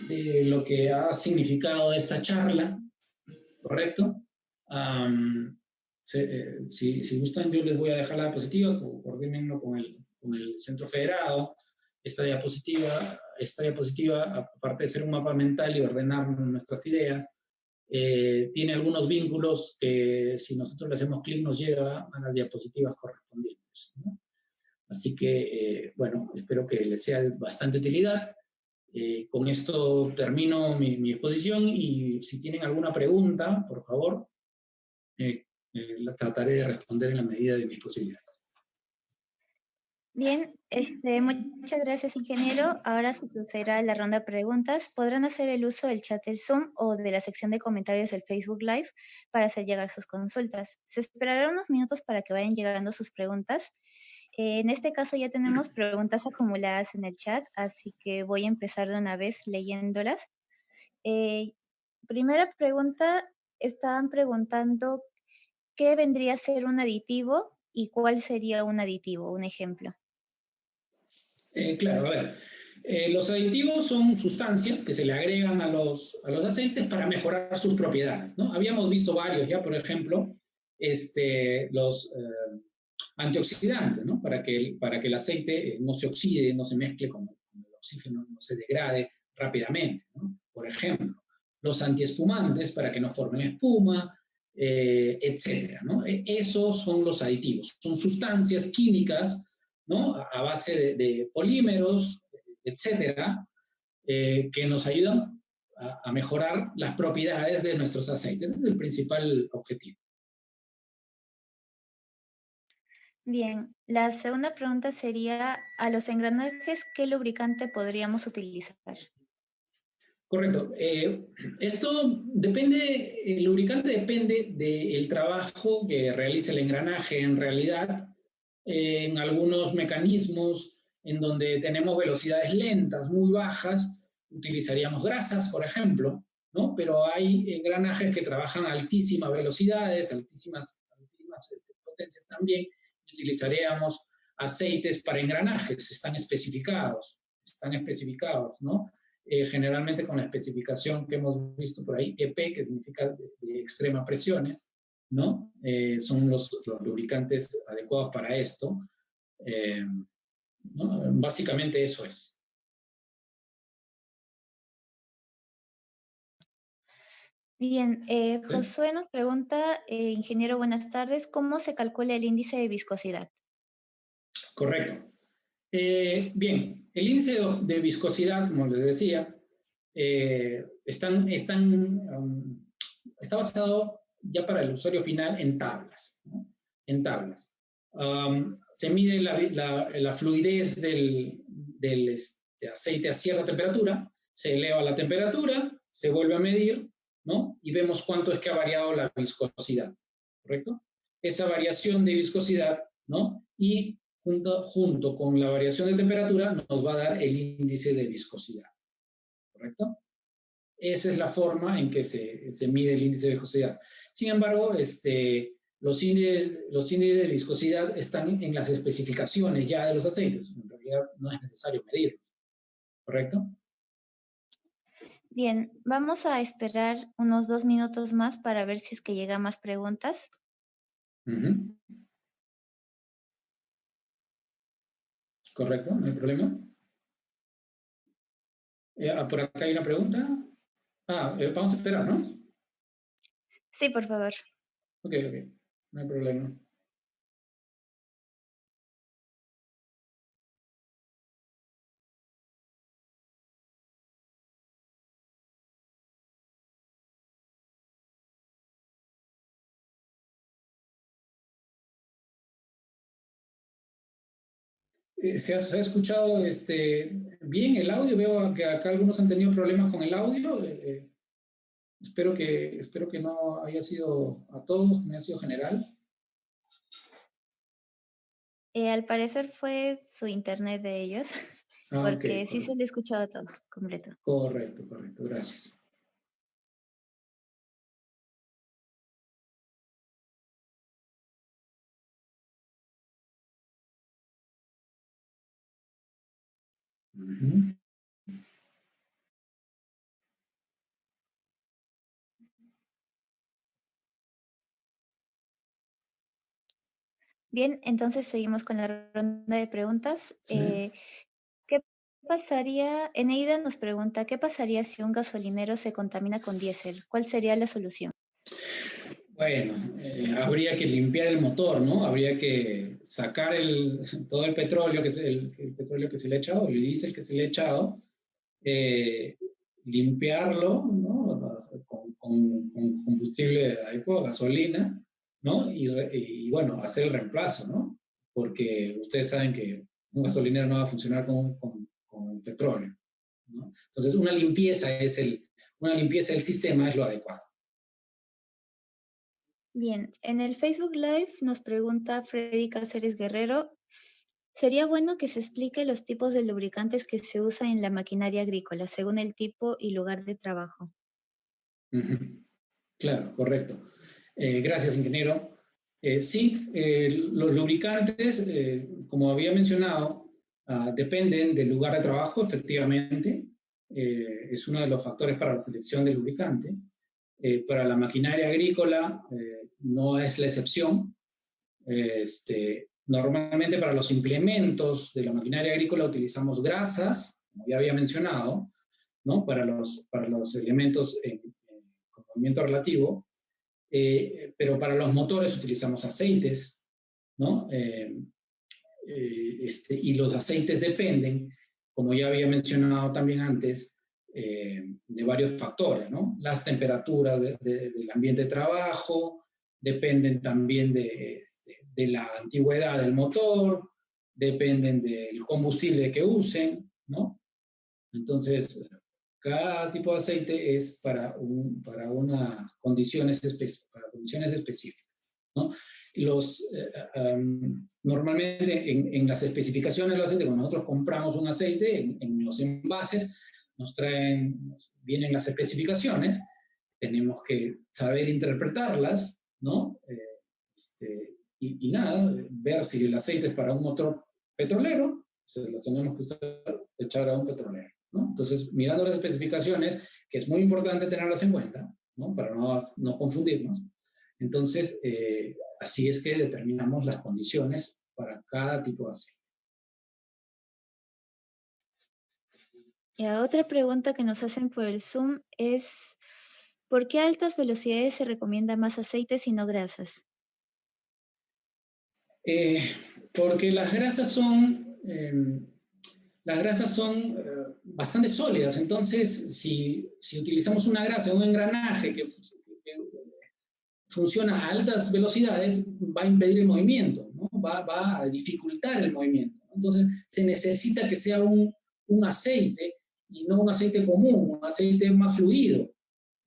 de lo que ha significado esta charla, ¿correcto? Si gustan, yo les voy a dejar la diapositiva, coordínenlo con el Centro Federado. Esta diapositiva, aparte de ser un mapa mental y ordenar nuestras ideas, tiene algunos vínculos que si nosotros le hacemos clic nos llega a las diapositivas correspondientes, ¿no? Así que, bueno, espero que les sea de bastante utilidad. Con esto termino mi exposición y si tienen alguna pregunta, por favor, la trataré de responder en la medida de mis posibilidades. Bien, muchas gracias, ingeniero. Ahora se procederá a la ronda de preguntas. Podrán hacer el uso del chat del Zoom o de la sección de comentarios del Facebook Live para hacer llegar sus consultas. Se esperará unos minutos para que vayan llegando sus preguntas. En este caso ya tenemos preguntas acumuladas en el chat, así que voy a empezar de una vez leyéndolas. Primera pregunta, estaban preguntando ¿qué vendría a ser un aditivo y cuál sería un aditivo? Un ejemplo. Claro, a ver. Los aditivos son sustancias que se le agregan a los aceites para mejorar sus propiedades, ¿no? Habíamos visto varios ya, por ejemplo, los antioxidantes, ¿no? Para que el aceite no se oxide, no se mezcle con el oxígeno, no se degrade rápidamente, ¿no? Por ejemplo, los antiespumantes para que no formen espuma, etcétera, ¿no? Esos son los aditivos, son sustancias químicas, ¿no? A base de polímeros, etcétera, que nos ayudan a mejorar las propiedades de nuestros aceites. Ese es el principal objetivo. Bien, la segunda pregunta sería, a los engranajes, ¿qué lubricante podríamos utilizar? Correcto. Esto depende, el lubricante depende del trabajo que realice el engranaje en realidad. En algunos mecanismos en donde tenemos velocidades lentas, muy bajas, utilizaríamos grasas, por ejemplo, ¿no? Pero hay engranajes que trabajan a altísimas velocidades, altísimas potencias también, y utilizaríamos aceites para engranajes, están especificados, ¿no? Generalmente con la especificación que hemos visto por ahí, EP, que significa de extremas presiones, ¿no? Son los lubricantes adecuados para esto. ¿No? Básicamente eso es. Bien, Josué nos pregunta, ingeniero, buenas tardes, ¿cómo se calcula el índice de viscosidad? Correcto. Bien, el índice de viscosidad, como les decía, está basado ya para el usuario final en tablas, ¿no? En tablas. Se mide la fluidez del aceite a cierta temperatura, se eleva la temperatura, se vuelve a medir, ¿no? Y vemos cuánto es que ha variado la viscosidad, ¿correcto? Esa variación de viscosidad, ¿no? Y junto con la variación de temperatura nos va a dar el índice de viscosidad, ¿correcto? Esa es la forma en que se mide el índice de viscosidad. Sin embargo, los índices de viscosidad están en las especificaciones ya de los aceites. En realidad no es necesario medirlos, ¿correcto? Bien, vamos a esperar unos 2 minutos más para ver si es que llega más preguntas. Correcto, no hay problema. Por acá hay una pregunta. Vamos a esperar, ¿no? Sí, por favor. Ok, no hay problema. ¿Se ha escuchado bien el audio? Veo que acá algunos han tenido problemas con el audio. Espero que no haya sido a todos, que no haya sido general. Al parecer fue su internet de ellos, porque Okay, sí se le ha escuchado todo, completo. Correcto, gracias. Bien, entonces seguimos con la ronda de preguntas. Sí. ¿Qué pasaría? Eneida nos pregunta, ¿qué pasaría si un gasolinero se contamina con diésel? ¿Cuál sería la solución? Bueno, habría que limpiar el motor, ¿no? Habría que sacar todo el petróleo, el petróleo que se le ha echado, el diésel que se le ha echado, limpiarlo, ¿no? Con combustible adecuado, gasolina, ¿no? Y bueno, hacer el reemplazo, ¿no? Porque ustedes saben que un gasolinero no va a funcionar con petróleo, ¿no? Entonces, una limpieza del sistema es lo adecuado. Bien, en el Facebook Live nos pregunta Freddy Cáceres Guerrero, ¿sería bueno que se explique los tipos de lubricantes que se usan en la maquinaria agrícola según el tipo y lugar de trabajo? Claro, correcto. Gracias, ingeniero. Sí, los lubricantes, como había mencionado, dependen del lugar de trabajo, efectivamente. Es uno de los factores para la selección del lubricante. Para la maquinaria agrícola no es la excepción. Normalmente para los implementos de la maquinaria agrícola utilizamos grasas, como ya había mencionado, ¿no? Para los elementos con movimiento relativo, pero para los motores utilizamos aceites, ¿no? Y los aceites dependen, como ya había mencionado también antes, de varios factores, ¿no? Las temperaturas del ambiente de trabajo, dependen también de la antigüedad del motor, dependen del combustible que usen, ¿no? Entonces, cada tipo de aceite es para unas condiciones específicas, ¿no? Normalmente en las especificaciones del aceite, cuando nosotros compramos un aceite, en los envases vienen las especificaciones, tenemos que saber interpretarlas, ¿no? Y nada, ver si el aceite es para un motor petrolero, se lo tenemos que echar a un petrolero, ¿no? Entonces, mirando las especificaciones, que es muy importante tenerlas en cuenta, ¿no? Para no confundirnos. Entonces, así es que determinamos las condiciones para cada tipo de aceite. Y otra pregunta que nos hacen por el Zoom es, ¿por qué a altas velocidades se recomienda más aceites y no grasas? Porque las grasas son bastante sólidas. Entonces, si utilizamos una grasa, un engranaje que funciona a altas velocidades, va a impedir el movimiento, ¿no? Va a dificultar el movimiento. Entonces, se necesita que sea un aceite y no un aceite común, un aceite más fluido,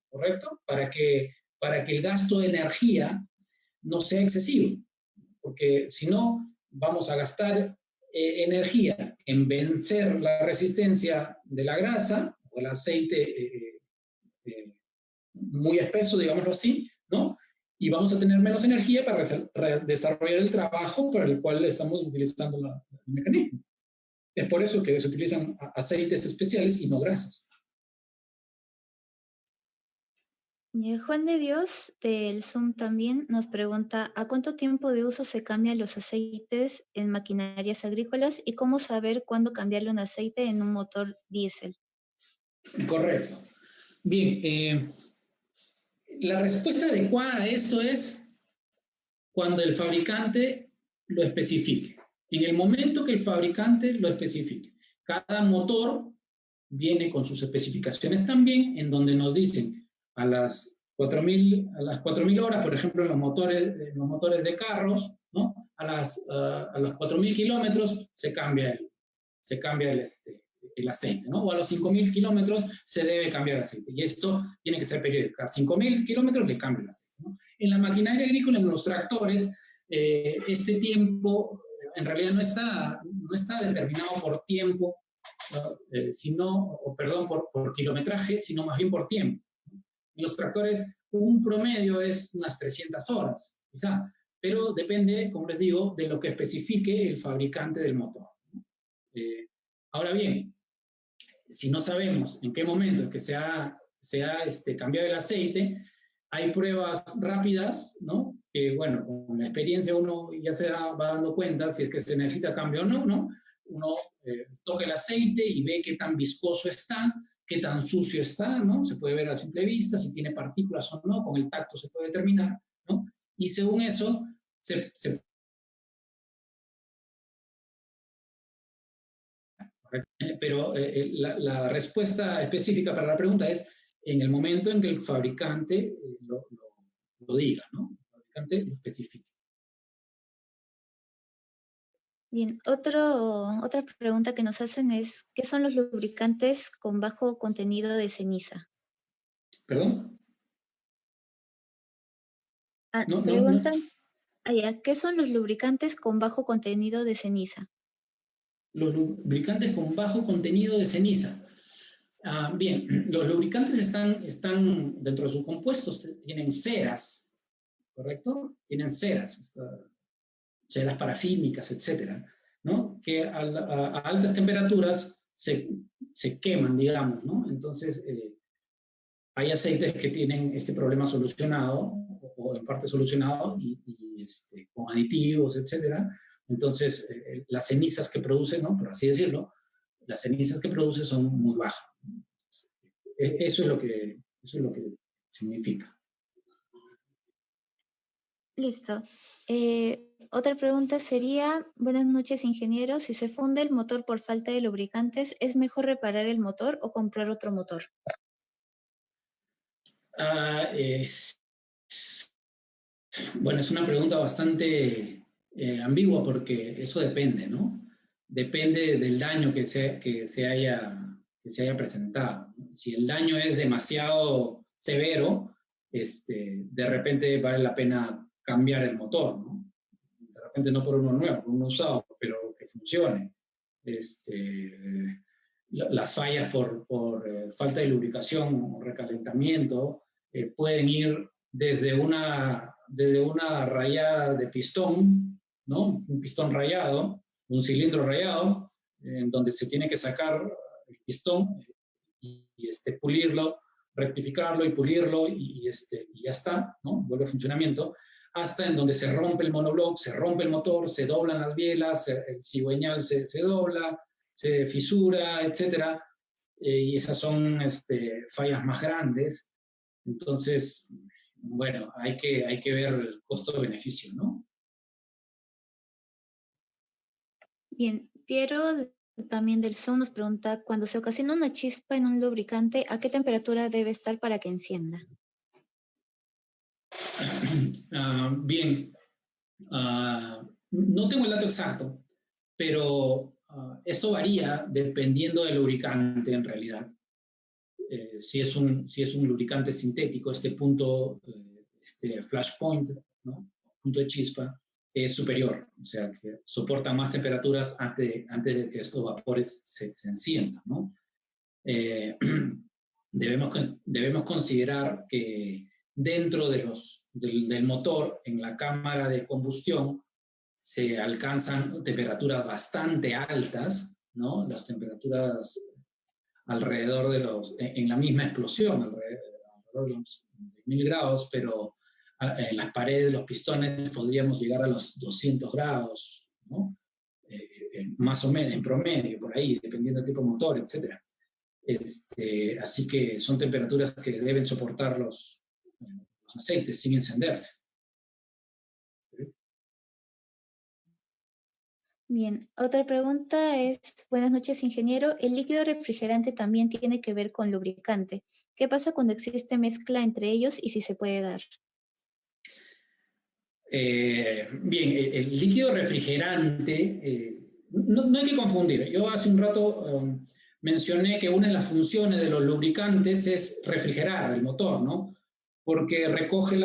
¿correcto? Para que el gasto de energía no sea excesivo, porque si no, vamos a gastar energía en vencer la resistencia de la grasa o el aceite muy espeso, digámoslo así, ¿no? y vamos a tener menos energía para desarrollar el trabajo para el cual estamos utilizando el mecanismo. Es por eso que se utilizan aceites especiales y no grasas. Juan de Dios del Zoom también nos pregunta ¿a cuánto tiempo de uso se cambian los aceites en maquinarias agrícolas y cómo saber cuándo cambiarle un aceite en un motor diésel? Correcto. Bien, la respuesta adecuada a esto es cuando el fabricante lo especifique. En el momento que el fabricante lo especifique. Cada motor viene con sus especificaciones también, en donde nos dicen a las 4.000 horas, por ejemplo, en los motores de carros, ¿no? A los 4.000 kilómetros se cambia el aceite, ¿no? O a los 5.000 kilómetros se debe cambiar el aceite. Y esto tiene que ser periódico. A 5.000 kilómetros le cambia el aceite, ¿no? En la maquinaria agrícola, en los tractores, este tiempo en realidad no está determinado por tiempo, por kilometraje, sino más bien por tiempo. En los tractores, un promedio es unas 300 horas, quizá, pero depende, como les digo, de lo que especifique el fabricante del motor. Ahora bien, si no sabemos en qué momento que se ha cambiado el aceite, hay pruebas rápidas, ¿no? Que, bueno, con la experiencia uno ya se va dando cuenta si es que se necesita cambio o no, ¿no? Uno toca el aceite y ve qué tan viscoso está, qué tan sucio está, ¿no? Se puede ver a simple vista, si tiene partículas o no, con el tacto se puede determinar, ¿no? Y según eso, pero la respuesta específica para la pregunta es en el momento en que el fabricante lo diga, ¿no? El fabricante lo especifique. Bien, otra pregunta que nos hacen es, ¿qué son los lubricantes con bajo contenido de ceniza? ¿Perdón? Preguntan, ¿qué son los lubricantes con bajo contenido de ceniza? Los lubricantes con bajo contenido de ceniza. Bien, los lubricantes están dentro de sus compuestos, tienen ceras, ¿correcto? Tienen ceras parafílicas, etcétera, ¿no? Que a altas temperaturas se queman, digamos, ¿no? Entonces, hay aceites que tienen este problema solucionado, o en parte solucionado, con aditivos, etcétera. Entonces, las cenizas que produce, ¿no? Por así decirlo, las cenizas que produce son muy bajas. Eso es lo que significa. Listo. Otra pregunta sería, buenas noches, ingeniero. Si se funde el motor por falta de lubricantes, ¿es mejor reparar el motor o comprar otro motor? Bueno, es una pregunta bastante ambigua porque eso depende, ¿no? Depende del daño que se haya presentado. Si el daño es demasiado severo, de repente vale la pena cambiar el motor, ¿no? De repente no por uno nuevo, por uno usado, pero que funcione. Las fallas por falta de lubricación o recalentamiento pueden ir desde una rayada de pistón, ¿no? Un pistón rayado, un cilindro rayado, en donde se tiene que sacar el pistón y pulirlo, rectificarlo y pulirlo y ya está, ¿no? Vuelve a funcionamiento, hasta en donde se rompe el monobloc, se rompe el motor, se doblan las bielas, el cigüeñal se dobla, se fisura, etcétera, y esas son fallas más grandes. Entonces, bueno, hay que ver el costo-beneficio, ¿no? Bien, Piero también del Zoom nos pregunta, cuando se ocasiona una chispa en un lubricante, ¿a qué temperatura debe estar para que encienda? Bien, no tengo el dato exacto, pero esto varía dependiendo del lubricante en realidad. Si es un lubricante sintético, este punto, flashpoint, ¿no? Punto de chispa, es superior, o sea, que soporta más temperaturas antes de que estos vapores se enciendan, ¿no? Debemos considerar que dentro de los del motor en la cámara de combustión se alcanzan temperaturas bastante altas, ¿no? Las temperaturas alrededor de en la misma explosión, alrededor de los 1000 grados, pero en las paredes de los pistones podríamos llegar a los 200 grados, ¿no? Más o menos en promedio, por ahí, dependiendo del tipo de motor, etc. Así que son temperaturas que deben soportar los aceites sin encenderse. Bien, otra pregunta es, buenas noches, ingeniero. El líquido refrigerante también tiene que ver con lubricante. ¿Qué pasa cuando existe mezcla entre ellos y si se puede dar? Bien, el líquido refrigerante, no hay que confundir. Yo hace un rato mencioné que una de las funciones de los lubricantes es refrigerar el motor, ¿no? Porque recoge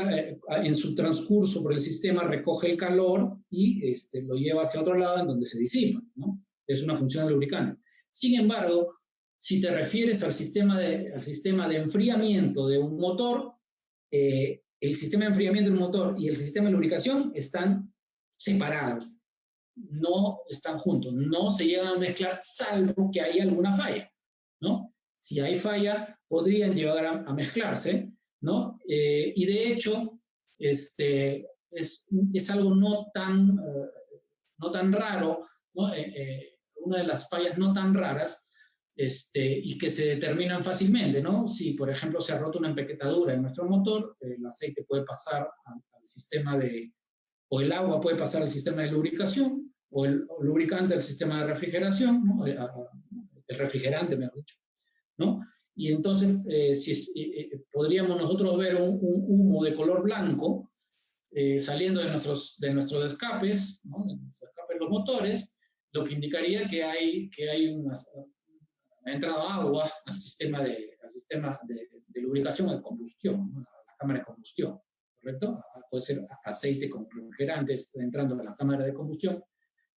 en su transcurso por el sistema, recoge el calor y lo lleva hacia otro lado en donde se disipa, ¿no? Es una función del lubricante. Sin embargo, si te refieres al sistema de enfriamiento de un motor, el sistema de enfriamiento del motor y el sistema de lubricación están separados, no están juntos, no se llegan a mezclar salvo que haya alguna falla, ¿no? Si hay falla, podrían llegar a mezclarse, ¿no? Y de hecho, es algo no tan raro, ¿no? Una de las fallas no tan raras, y que se determinan fácilmente, ¿no? Si, por ejemplo, se ha roto una empaquetadura en nuestro motor, el aceite puede pasar al sistema o el agua puede pasar al sistema de lubricación, o el lubricante al sistema de refrigeración, ¿no? El refrigerante, mejor dicho, ¿no? Y entonces podríamos nosotros ver un humo de color blanco saliendo de nuestros escapes, ¿no? De nuestros escapes de los motores, lo que indicaría que hay ha entrado agua al sistema de lubricación o de combustión, ¿no? A la cámara de combustión, ¿correcto? Puede ser aceite con refrigerante entrando a la cámara de combustión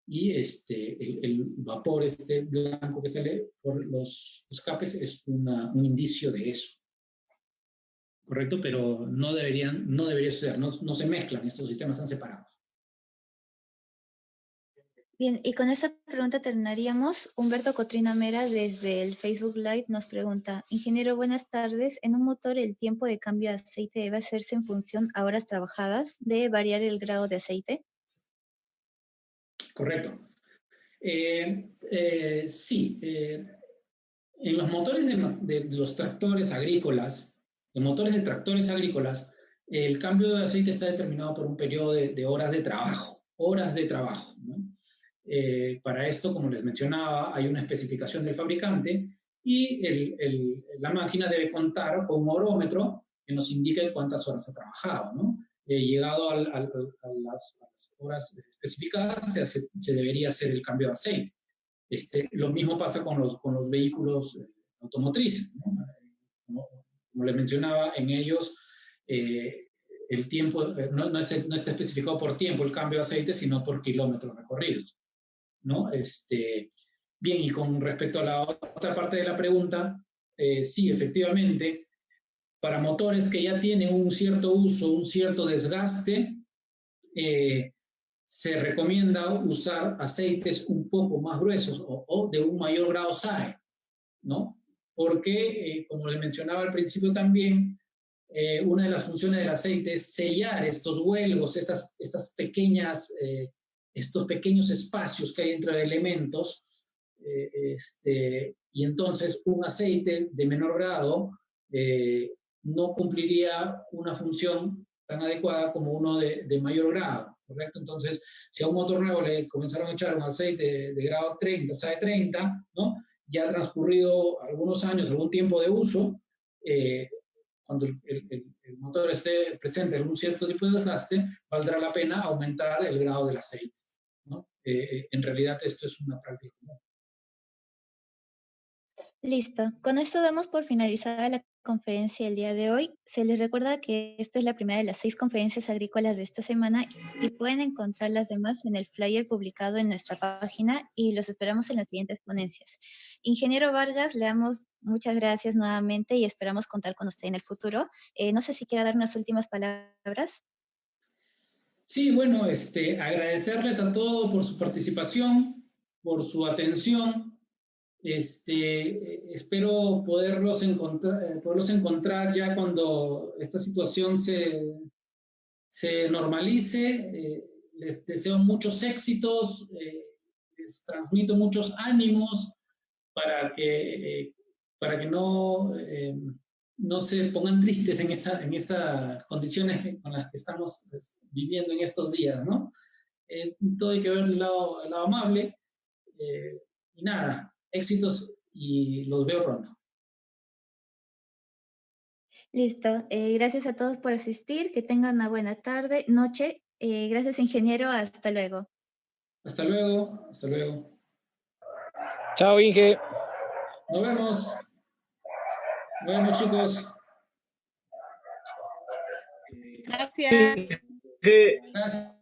y el vapor blanco que sale por los escapes es un indicio de eso, ¿correcto? Pero no debería suceder, no se mezclan, estos sistemas están separados. Bien, y con esta pregunta terminaríamos. Humberto Cotrina Mera desde el Facebook Live nos pregunta, ingeniero, buenas tardes. En un motor el tiempo de cambio de aceite debe hacerse en función a horas trabajadas. ¿Debe variar el grado de aceite? Correcto. Sí. En los motores de los tractores agrícolas, en motores de tractores agrícolas, el cambio de aceite está determinado por un periodo de horas de trabajo, ¿no? Para esto, como les mencionaba, hay una especificación del fabricante y la máquina debe contar con un horómetro que nos indique cuántas horas ha trabajado, ¿no? Llegado a las horas especificadas, se debería hacer el cambio de aceite. Lo mismo pasa con los vehículos automotrices, ¿no? Como les mencionaba, en ellos el tiempo no está especificado por tiempo el cambio de aceite, sino por kilómetros recorridos, ¿no? Bien, y con respecto a la otra parte de la pregunta, sí, efectivamente, para motores que ya tienen un cierto uso, un cierto desgaste, se recomienda usar aceites un poco más gruesos o de un mayor grado SAE, ¿no? Porque, como les mencionaba al principio también, una de las funciones del aceite es sellar estos huelgos, estos pequeños espacios que hay entre elementos, y entonces un aceite de menor grado no cumpliría una función tan adecuada como uno de mayor grado, ¿correcto? Entonces, si a un motor nuevo le comenzaron a echar un aceite de grado 30, SAE 30, ¿no? Ya ha transcurrido algunos años, algún tiempo de uso, cuando el motor esté presente en un cierto tipo de desgaste, valdrá la pena aumentar el grado del aceite, ¿no? En realidad esto es una práctica común. Listo. Con esto damos por finalizada la conferencia del día de hoy. Se les recuerda que esta es la primera de las 6 conferencias agrícolas de esta semana y pueden encontrar las demás en el flyer publicado en nuestra página y los esperamos en las siguientes ponencias. Ingeniero Vargas, le damos muchas gracias nuevamente y esperamos contar con usted en el futuro. No sé si quiera dar unas últimas palabras. Sí, bueno, agradecerles a todos por su participación, por su atención. Espero poderlos encontrar ya cuando esta situación se normalice. Les deseo muchos éxitos, les transmito muchos ánimos para que no se pongan tristes en estas condiciones con las que estamos viviendo en estos días, ¿no? Todo hay que ver el lado amable. Y nada, éxitos y los veo pronto. Listo. Gracias a todos por asistir. Que tengan una buena tarde, noche. Gracias, ingeniero. Hasta luego. Hasta luego. Hasta luego. Chao, Inge. Nos vemos. Nos vemos, chicos. Gracias. Gracias.